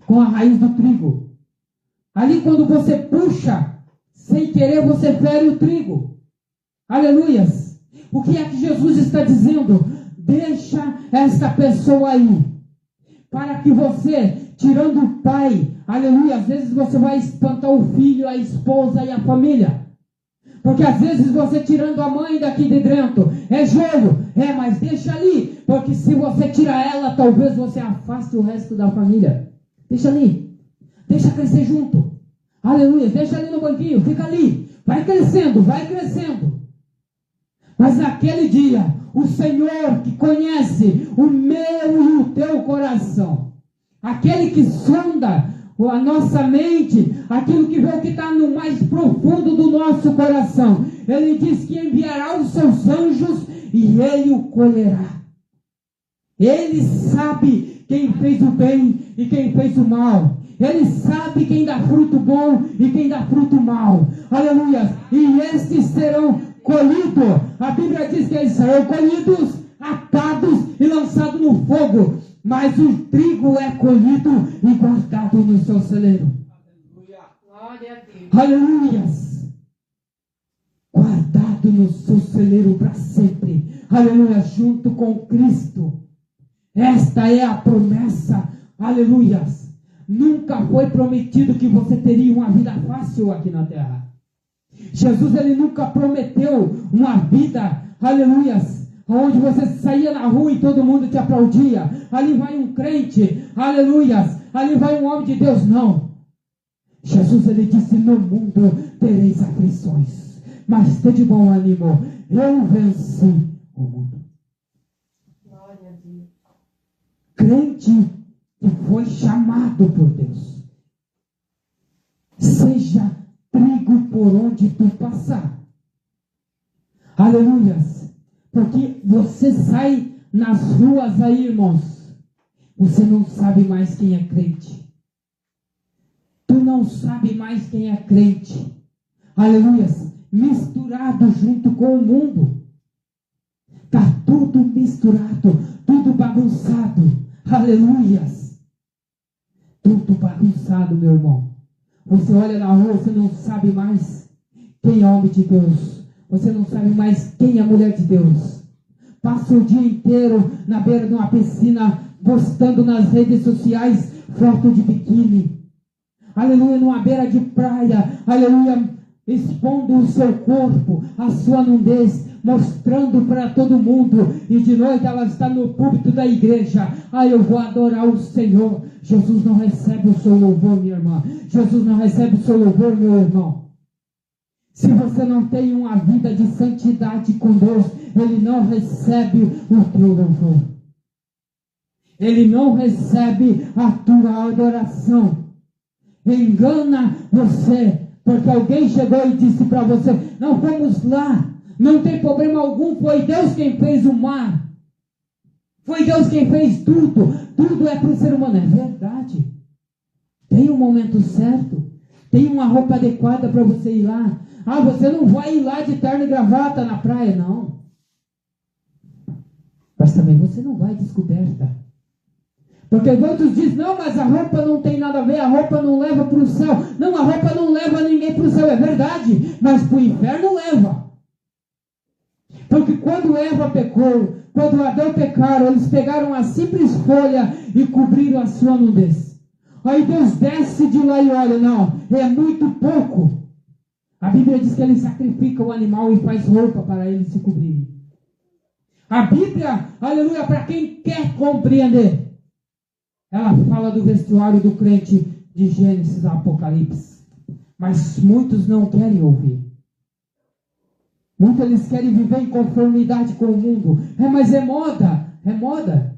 com a raiz do trigo. Ali quando você puxa, sem querer, você fere o trigo. Aleluias. O que é que Jesus está dizendo? Deixa esta pessoa aí, para que você, tirando o pai, aleluia, às vezes você vai espantar o filho, a esposa e a família. Porque às vezes você tirando a mãe daqui de dentro, é joio, mas deixa ali, porque se você tirar ela, talvez você afaste o resto da família. Deixa ali, deixa crescer junto. Aleluia, deixa ali no banquinho, fica ali, vai crescendo. Mas naquele dia, o Senhor que conhece o meu e o teu coração, aquele que sonda a nossa mente, aquilo que vê o que está no mais profundo do nosso coração. Ele diz que enviará os seus anjos e Ele o colherá. Ele sabe quem fez o bem e quem fez o mal. Ele sabe quem dá fruto bom e quem dá fruto mal. Aleluia. E estes serão colhidos. A Bíblia diz que eles serão colhidos, atados e lançados no fogo. Mas o trigo é colhido e guardado no seu celeiro. Glória a Deus. Aleluia. Guardado no seu celeiro para sempre. Aleluia. Junto com Cristo. Esta é a promessa. Aleluia. Nunca foi prometido que você teria uma vida fácil aqui na terra. Jesus, ele nunca prometeu uma vida, aleluia, onde você saía na rua e todo mundo te aplaudia. Ali vai um crente, aleluia, ali vai um homem de Deus. Não. Jesus, ele disse: no mundo tereis aflições, mas tede bom ânimo, eu venci o mundo. Glória a Deus. Crente que foi chamado por Deus, seja trigo por onde tu passar. Aleluia. Porque você sai nas ruas aí, irmãos, você não sabe mais quem é crente. Tu não sabe mais quem é crente. Aleluia. Misturado junto com o mundo. Está tudo misturado, tudo bagunçado. Aleluia. Tudo bagunçado, meu irmão. Você olha na rua, você não sabe mais quem é homem de Deus. Você não sabe mais quem é mulher de Deus. Passa o dia inteiro na beira de uma piscina, postando nas redes sociais foto de biquíni. Aleluia, numa beira de praia. Aleluia, expondo o seu corpo, a sua nudez, mostrando para todo mundo. E de noite ela está no púlpito da igreja. Eu vou adorar o Senhor. Jesus não recebe o seu louvor, minha irmã. Jesus não recebe o seu louvor, meu irmão. Se você não tem uma vida de santidade com Deus, Ele não recebe o teu louvor. Ele não recebe a tua adoração. Engana você, porque alguém chegou e disse para você: não, vamos lá, não tem problema algum, foi Deus quem fez o mar. Foi Deus quem fez tudo. Tudo é para o ser humano. É verdade. Tem um momento certo. Tem uma roupa adequada para você ir lá. Você não vai ir lá de terno e gravata na praia, não. Mas também você não vai descoberta. Porque outros dizem: não, mas a roupa não tem nada a ver, a roupa não leva para o céu. Não, a roupa não leva ninguém para o céu, é verdade. Mas para o inferno leva. Porque quando Eva pecou, quando Adão pecaram, eles pegaram a simples folha e cobriram a sua nudez. Aí Deus desce de lá e olha: não, é muito pouco. A Bíblia diz que ele sacrifica o animal e faz roupa para eles se cobrirem. A Bíblia, aleluia, para quem quer compreender, ela fala do vestuário do crente de Gênesis a Apocalipse. Mas muitos não querem ouvir. Muitos eles querem viver em conformidade com o mundo. Mas é moda, é moda.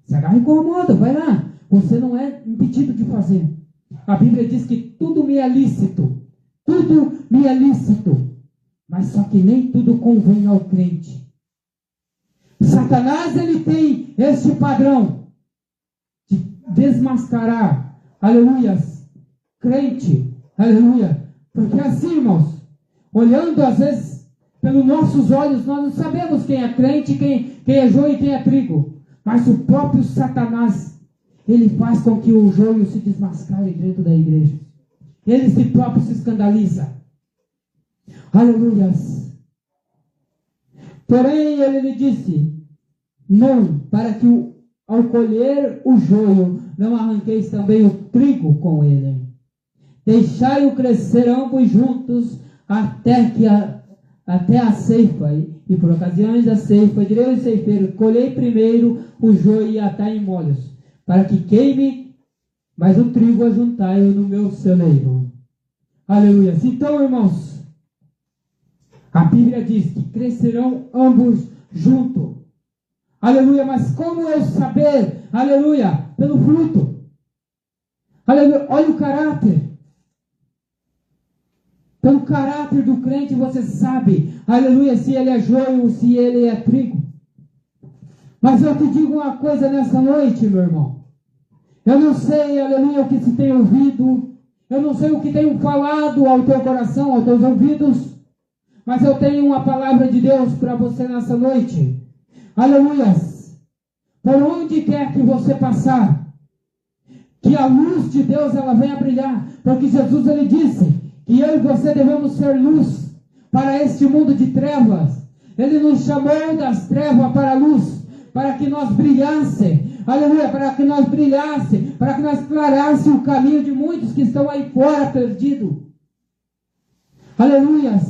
Se agarre com a moda, vai lá. Você não é impedido de fazer. A Bíblia diz que tudo me é lícito. Tudo me é lícito. Mas só que nem tudo convém ao crente. Satanás, ele tem este padrão de desmascarar, aleluia, crente, aleluia. Porque assim, irmãos, olhando às vezes pelos nossos olhos, nós não sabemos quem é crente, quem é joio e quem é trigo. Mas o próprio Satanás, ele faz com que o joio se desmascare dentro da igreja. Ele si próprio se escandaliza. Aleluia. Porém, ele lhe disse: não, para que ao colher o joio, não arranqueis também o trigo com ele. Deixai-o crescer ambos juntos até a ceifa. E por ocasiões da ceifa, direi ao ceifeiro: colhei primeiro o joio e atai em molhos, para que queime, mas o trigo ajuntai-o no meu celeiro. Aleluia. Então, irmãos, a Bíblia diz que crescerão ambos juntos. Aleluia. Mas como eu saber? Aleluia. Pelo fruto. Aleluia, olha o caráter. Pelo caráter do crente você sabe, aleluia, se ele é joio ou se ele é trigo. Mas eu te digo uma coisa nessa noite, meu irmão. Eu não sei, aleluia, o que se tem ouvido. Eu não sei o que tenho falado ao teu coração, aos teus ouvidos. Mas eu tenho uma palavra de Deus para você nessa noite. Aleluia. Por onde quer que você passar, que a luz de Deus ela venha brilhar. Porque Jesus ele disse que eu e você devemos ser luz para este mundo de trevas. Ele nos chamou das trevas para a luz, para que nós brilhasse, aleluia, para que nós brilhasse, para que nós clarasse o caminho de muitos que estão aí fora perdidos. Aleluia.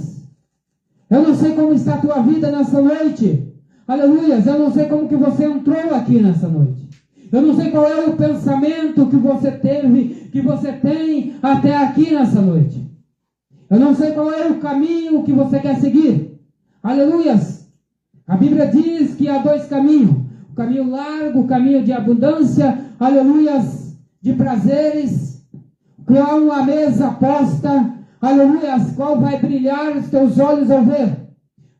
Eu não sei como está a tua vida nessa noite. Aleluia. Eu não sei como que você entrou aqui nessa noite. Eu não sei qual é o pensamento que você teve, que você tem até aqui nessa noite. Eu não sei qual é o caminho que você quer seguir. Aleluia. A Bíblia diz que há dois caminhos. O caminho largo, o caminho de abundância. Aleluia. De prazeres. Que há uma mesa posta. Aleluia. Qual vai brilhar os teus olhos ao ver.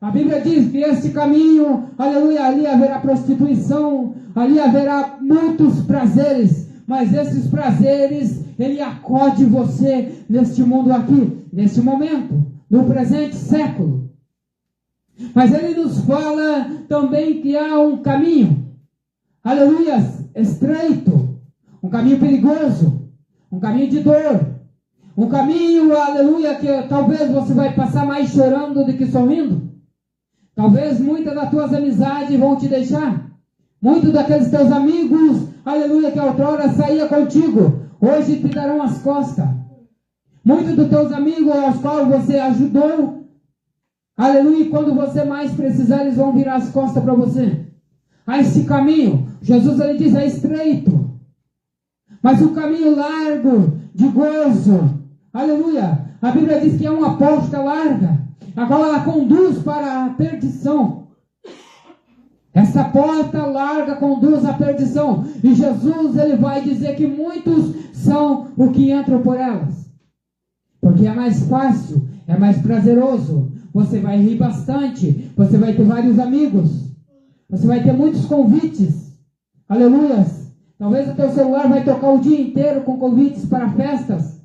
A Bíblia diz que este caminho, aleluia, ali haverá prostituição. Ali haverá muitos prazeres. Mas esses prazeres, ele acode você neste mundo aqui, neste momento, no presente século. Mas ele nos fala também que há um caminho, aleluia, estreito, um caminho perigoso, um caminho de dor, um caminho, aleluia, que talvez você vai passar mais chorando do que sorrindo. Talvez muitas das tuas amizades vão te deixar. Muitos daqueles teus amigos, aleluia, que outrora saía contigo, hoje te darão as costas. Muitos dos teus amigos aos quais você ajudou, aleluia, e quando você mais precisar, eles vão virar as costas para você. A esse caminho, Jesus ele diz, é estreito. Mas o caminho largo, de gozo, aleluia, a Bíblia diz que é uma porta larga, a qual ela conduz para a perdição. Essa porta larga conduz à perdição. E Jesus ele vai dizer que muitos são os que entram por elas. Porque é mais fácil, é mais prazeroso. Você vai rir bastante. Você vai ter vários amigos. Você vai ter muitos convites. Aleluia. Talvez o teu celular vai tocar o dia inteiro com convites para festas.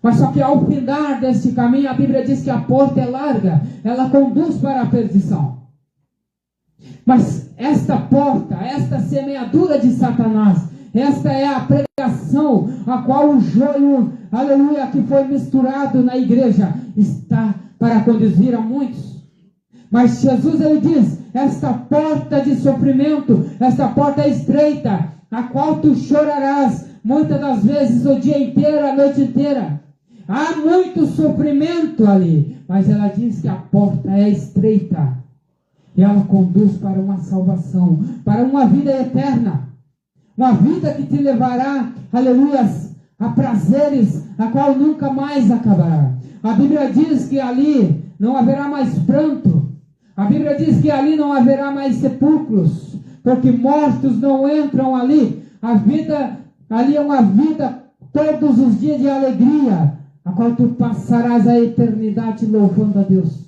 Mas só que ao findar desse caminho, a Bíblia diz que a porta é larga. Ela conduz para a perdição. Mas esta porta, esta semeadura de Satanás, esta é a pregação a qual o joio, aleluia, que foi misturado na igreja, está para conduzir a muitos. Mas Jesus ele diz, esta porta de sofrimento, esta porta estreita, a qual tu chorarás muitas das vezes o dia inteiro, a noite inteira. Há muito sofrimento ali, mas ela diz que a porta é estreita. E ela conduz para uma salvação, para uma vida eterna. Uma vida que te levará, aleluia, a prazeres, a qual nunca mais acabará. A Bíblia diz que ali não haverá mais pranto. A Bíblia diz que ali não haverá mais sepulcros, porque mortos não entram ali. A vida, ali é uma vida todos os dias de alegria, a qual tu passarás a eternidade louvando a Deus.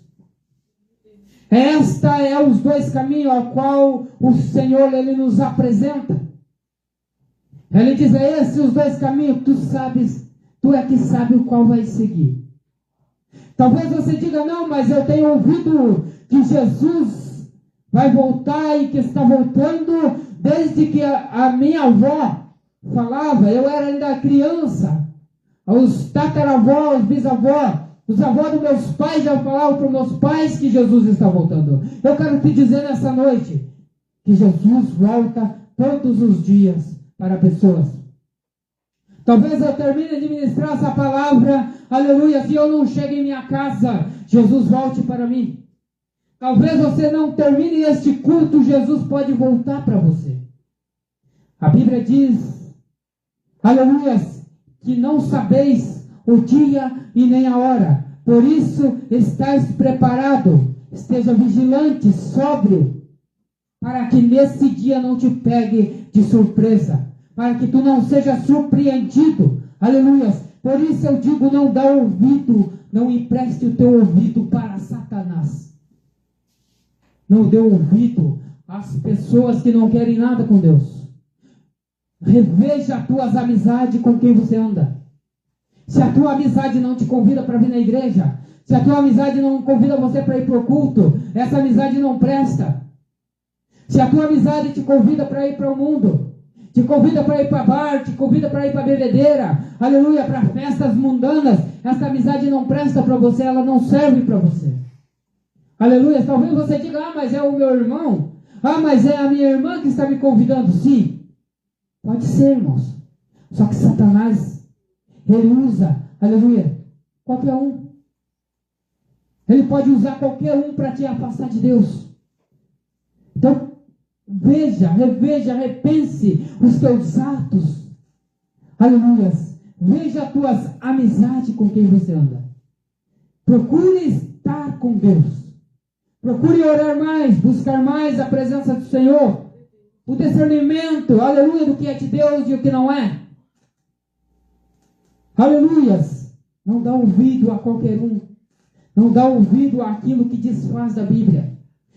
Esta é os dois caminhos ao qual o Senhor ele nos apresenta. Ele diz, é esses os dois caminhos, tu sabes, tu é que sabe o qual vai seguir. Talvez você diga, não, mas eu tenho ouvido que Jesus vai voltar e que está voltando desde que a minha avó falava, eu era ainda criança, os tataravós, os bisavós, os avós dos meus pais já falavam para os meus pais que Jesus está voltando. Eu quero te dizer nessa noite que Jesus volta todos os dias para pessoas. Talvez eu termine de ministrar essa palavra, aleluia, se eu não chego em minha casa, Jesus volte para mim. Talvez você não termine este culto, Jesus pode voltar para você. A Bíblia diz, aleluia, que não sabeis o dia e nem a hora. Por isso, estáis preparado, esteja vigilante, sóbrio, para que nesse dia não te pegue de surpresa. para que tu não seja surpreendido. Aleluia. Por isso eu digo, não dá ouvido, não empreste o teu ouvido para Satanás. Não dê ouvido às pessoas que não querem nada com Deus. Reveja as tuas amizades com quem você anda. Se a tua amizade não te convida para vir na igreja, se a tua amizade não convida você para ir para o culto, essa amizade não presta. Se a tua amizade te convida para ir para o mundo, te convida para ir para bar, te convida para ir para bebedeira, aleluia, para festas mundanas, essa amizade não presta para você, ela não serve para você. Aleluia. Talvez você diga, mas é o meu irmão, mas é a minha irmã que está me convidando. Sim, pode ser, irmãos. Só que Satanás, ele usa, aleluia, qualquer um. Ele pode usar qualquer um para te afastar de Deus. Então, veja, reveja, repense os teus atos. Aleluia. Veja as tuas amizades com quem você anda. Procure estar com Deus. Procure orar mais, buscar mais a presença do Senhor. O discernimento, aleluia, do que é de Deus e o que não é. Aleluias. Não dá ouvido a qualquer um. Não dá ouvido àquilo que desfaz da Bíblia.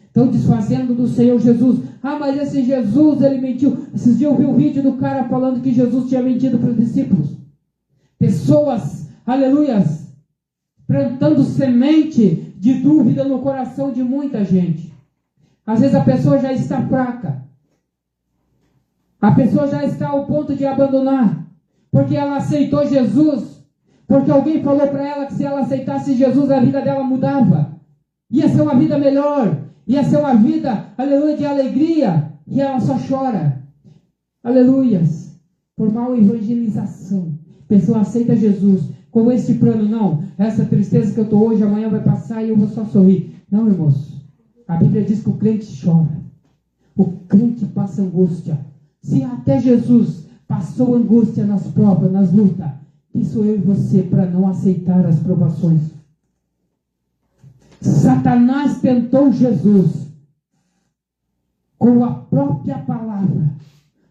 Estão desfazendo do Senhor Jesus. Mas esse Jesus, ele mentiu. Esses dias eu vi um vídeo do cara falando que Jesus tinha mentido para os discípulos. Pessoas, aleluias, plantando semente de dúvida no coração de muita gente. Às vezes a pessoa já está fraca. A pessoa já está ao ponto de abandonar. Porque ela aceitou Jesus. Porque alguém falou para ela que se ela aceitasse Jesus, a vida dela mudava. Ia ser uma vida melhor. Ia ser uma vida, aleluia, de alegria. E ela só chora. Aleluias. Por mal evangelização. A pessoa aceita Jesus. Com este plano, não. Essa tristeza que eu estou hoje, amanhã vai passar e eu vou só sorrir. Não, irmãos. A Bíblia diz que o crente chora. O crente passa angústia. Se até Jesus passou angústia nas provas, nas lutas, quem sou eu e você para não aceitar as provações? Satanás tentou Jesus com a própria palavra.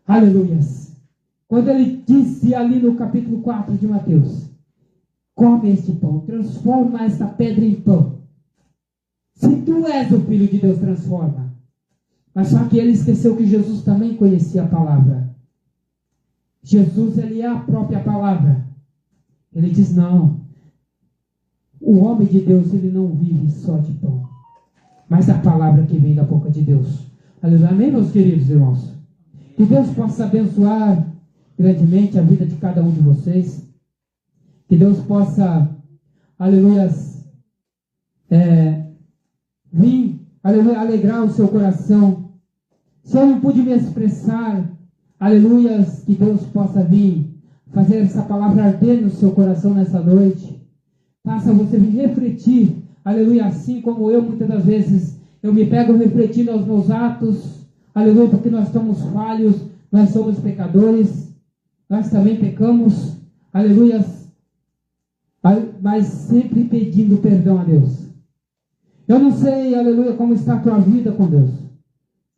Aleluias. Quando ele disse ali no capítulo 4 de Mateus: come este pão, transforma esta pedra em pão. Se tu és o Filho de Deus, transforma. Mas só que ele esqueceu que Jesus também conhecia a palavra. Jesus, ele é a própria palavra. Ele diz, não. O homem de Deus, ele não vive só de pão, mas a palavra que vem da boca de Deus. Aleluia. Amém, meus queridos irmãos? Que Deus possa abençoar grandemente a vida de cada um de vocês. Que Deus possa, aleluia, vir, aleluia, alegrar o seu coração. Se eu não pude me expressar, aleluia, que Deus possa vir fazer essa palavra arder no seu coração nessa noite. Faça você vir refletir, aleluia, assim como eu muitas das vezes, eu me pego refletindo aos meus atos, aleluia, porque nós somos falhos, nós somos pecadores, nós também pecamos, aleluia, mas sempre pedindo perdão a Deus. Eu não sei, aleluia, como está a tua vida com Deus.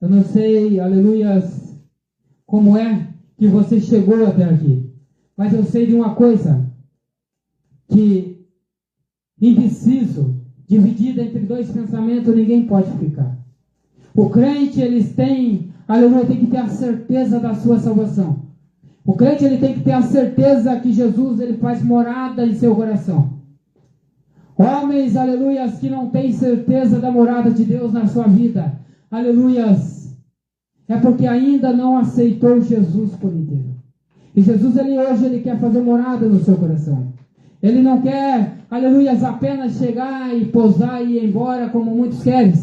Eu não sei, aleluia, como é que você chegou até aqui. Mas eu sei de uma coisa, que indeciso, dividido entre dois pensamentos, ninguém pode ficar. O crente, eles têm, aleluia, tem que ter a certeza da sua salvação. O crente, ele tem que ter a certeza que Jesus, ele faz morada em seu coração. Homens, aleluia, que não têm certeza da morada de Deus na sua vida, aleluia, é porque ainda não aceitou Jesus por inteiro. E Jesus, hoje, ele quer fazer morada no seu coração. Ele não quer, aleluia, apenas chegar e pousar e ir embora como muitos querem.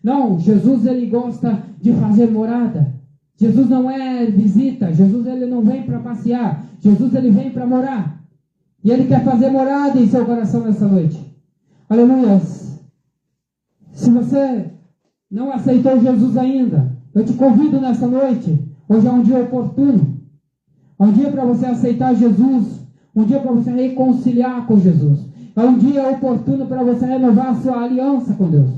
Não, Jesus, ele gosta de fazer morada. Jesus não é visita. Jesus, ele não vem para passear. Jesus, ele vem para morar. E ele quer fazer morada em seu coração nessa noite. Aleluia. Se você não aceitou Jesus ainda, eu te convido nessa noite. Hoje é um dia oportuno. É um dia para você aceitar Jesus. Um dia para você reconciliar com Jesus. É um dia oportuno para você renovar a sua aliança com Deus.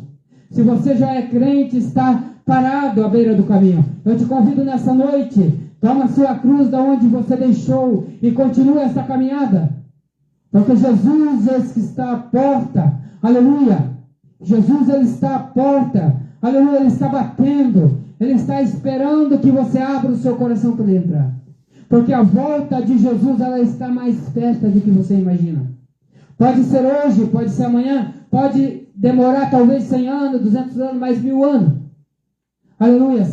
Se você já é crente, está parado à beira do caminho, eu te convido nessa noite Toma a sua cruz da onde você deixou e continue essa caminhada. Porque Jesus é esse que está à porta. Aleluia. Jesus, Ele está à porta. Aleluia, Ele está batendo. Ele está esperando que você abra o seu coração para Ele entrar. Porque a volta de Jesus, ela está mais perto do que você imagina. Pode ser hoje, pode ser amanhã, pode demorar talvez 100 anos, 200 anos, mais 1000 anos. Aleluia.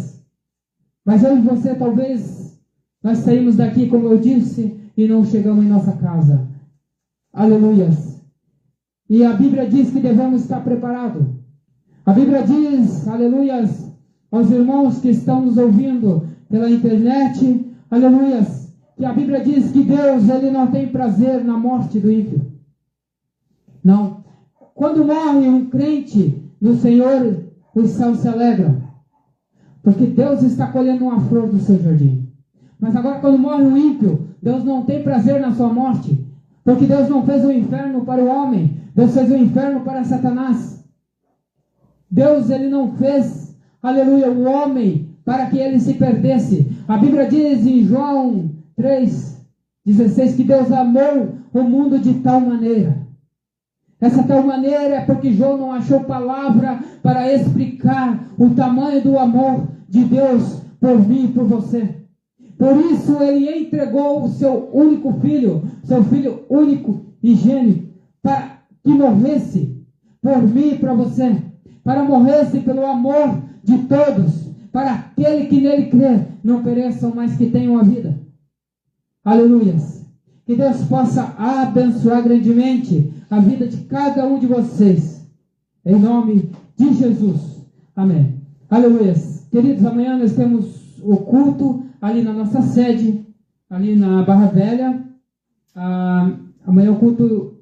Mas eu e você, talvez, nós saímos daqui, como eu disse, e não chegamos em nossa casa. Aleluia. E a Bíblia diz que devemos estar preparados. A Bíblia diz, aleluia, aos irmãos que estão nos ouvindo pela internet, aleluia, que a Bíblia diz que Deus, Ele não tem prazer na morte do ímpio. Não. Quando morre um crente no Senhor, os céus se alegram. Porque Deus está colhendo uma flor do seu jardim. Mas agora quando morre um ímpio, Deus não tem prazer na sua morte. Porque Deus não fez o inferno para o homem. Deus fez o inferno para Satanás. Deus, Ele não fez, aleluia, o homem para que ele se perdesse. A Bíblia diz em João 3,16 que Deus amou o mundo de tal maneira. Essa tal maneira é porque João não achou palavra para explicar o tamanho do amor de Deus por mim e por você. Por isso Ele entregou o seu único filho, seu filho único e gênio, para que morresse por mim e para você. Para morresse pelo amor de todos, para aquele que nele crê, não pereçam, mas que tenham a vida. Aleluias. Que Deus possa abençoar grandemente a vida de cada um de vocês. Em nome de Jesus. Amém. Aleluias. Queridos, amanhã nós temos o culto ali na nossa sede, ali na Barra Velha. Amanhã o culto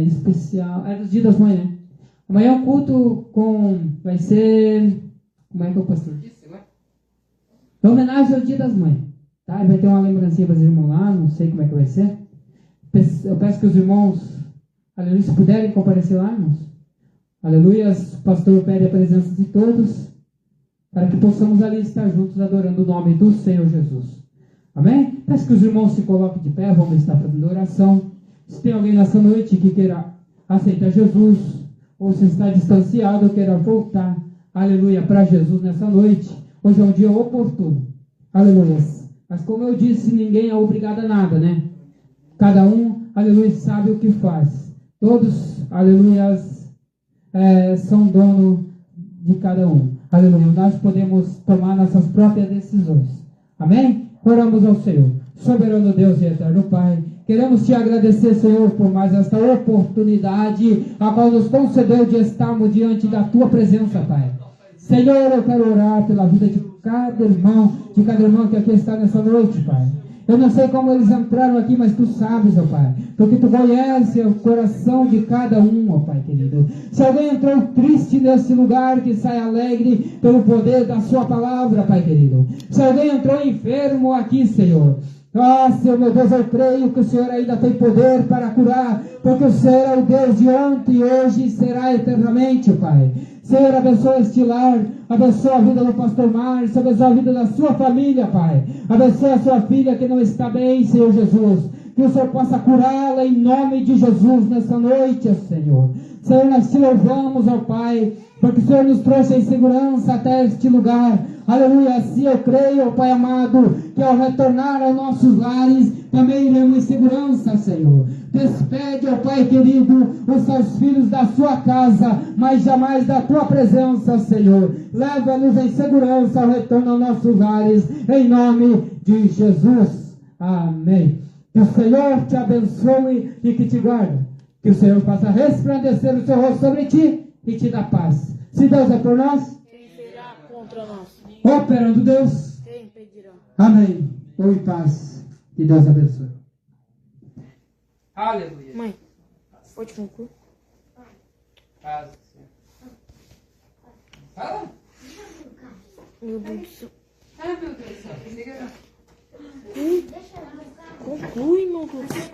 especial, é dos Dias das Mães, né? Amanhã o culto vai ser, como é que é o pastor disse, né? Em homenagem ao Dia das Mães, tá? Vai ter uma lembrancinha para os irmãos lá, não sei como é que vai ser. Eu peço que os irmãos, aleluia, se puderem comparecer lá, irmãos. Aleluia, o pastor pede a presença de todos, para que possamos ali estar juntos adorando o nome do Senhor Jesus. Amém? Peço que os irmãos se coloquem de pé, vamos estar fazendo oração. Se tem alguém nessa noite que queira aceitar Jesus, ou se está distanciado, queira voltar, aleluia, para Jesus nessa noite. Hoje é um dia oportuno, aleluia. Mas como eu disse, ninguém é obrigado a nada, né? Cada um, aleluia, sabe o que faz. Todos, aleluia, são dono de cada um. Aleluia, nós podemos tomar nossas próprias decisões. Amém? Oramos ao Senhor. Soberano Deus e eterno Pai, queremos te agradecer, Senhor, por mais esta oportunidade a qual nos concedeu de estarmos diante da tua presença, Pai. Senhor, eu quero orar pela vida de cada irmão que aqui está nessa noite, Pai. Eu não sei como eles entraram aqui, mas tu sabes, ó Pai, porque tu conhece o coração de cada um, ó Pai querido. Se alguém entrou triste nesse lugar, que sai alegre pelo poder da sua palavra, Pai querido. Se alguém entrou enfermo aqui, Senhor, Senhor, meu Deus, eu creio que o Senhor ainda tem poder para curar, porque o Senhor é o Deus de ontem e hoje e será eternamente, Pai. Senhor, abençoa este lar, abençoa a vida do pastor Márcio, abençoa a vida da sua família, Pai. Abençoa a sua filha que não está bem, Senhor Jesus. Que o Senhor possa curá-la em nome de Jesus nessa noite, Senhor. Senhor, nós te louvamos, ó Pai, porque o Senhor nos trouxe em segurança até este lugar. Aleluia, assim eu creio, ó Pai amado, que ao retornar aos nossos lares, também iremos em segurança, Senhor. Despede, ó Pai querido, os seus filhos da sua casa, mas jamais da tua presença, Senhor. Leva-nos em segurança ao retorno aos nossos lares, em nome de Jesus. Amém. Que o Senhor te abençoe e que te guarde. Que o Senhor faça resplandecer o seu rosto sobre ti e te dá paz. Se Deus é por nós, Quem será contra nós? operando Deus, Quem impedirá? amém. Ou em paz. Que Deus abençoe. Aleluia. Mãe, pode concluir? Paz, Senhor. Fala. Meu Deus do céu. Ai, meu Deus do céu. Conclui, meu Deus do céu.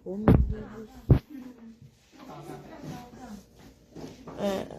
Oh, meu Deus do céu.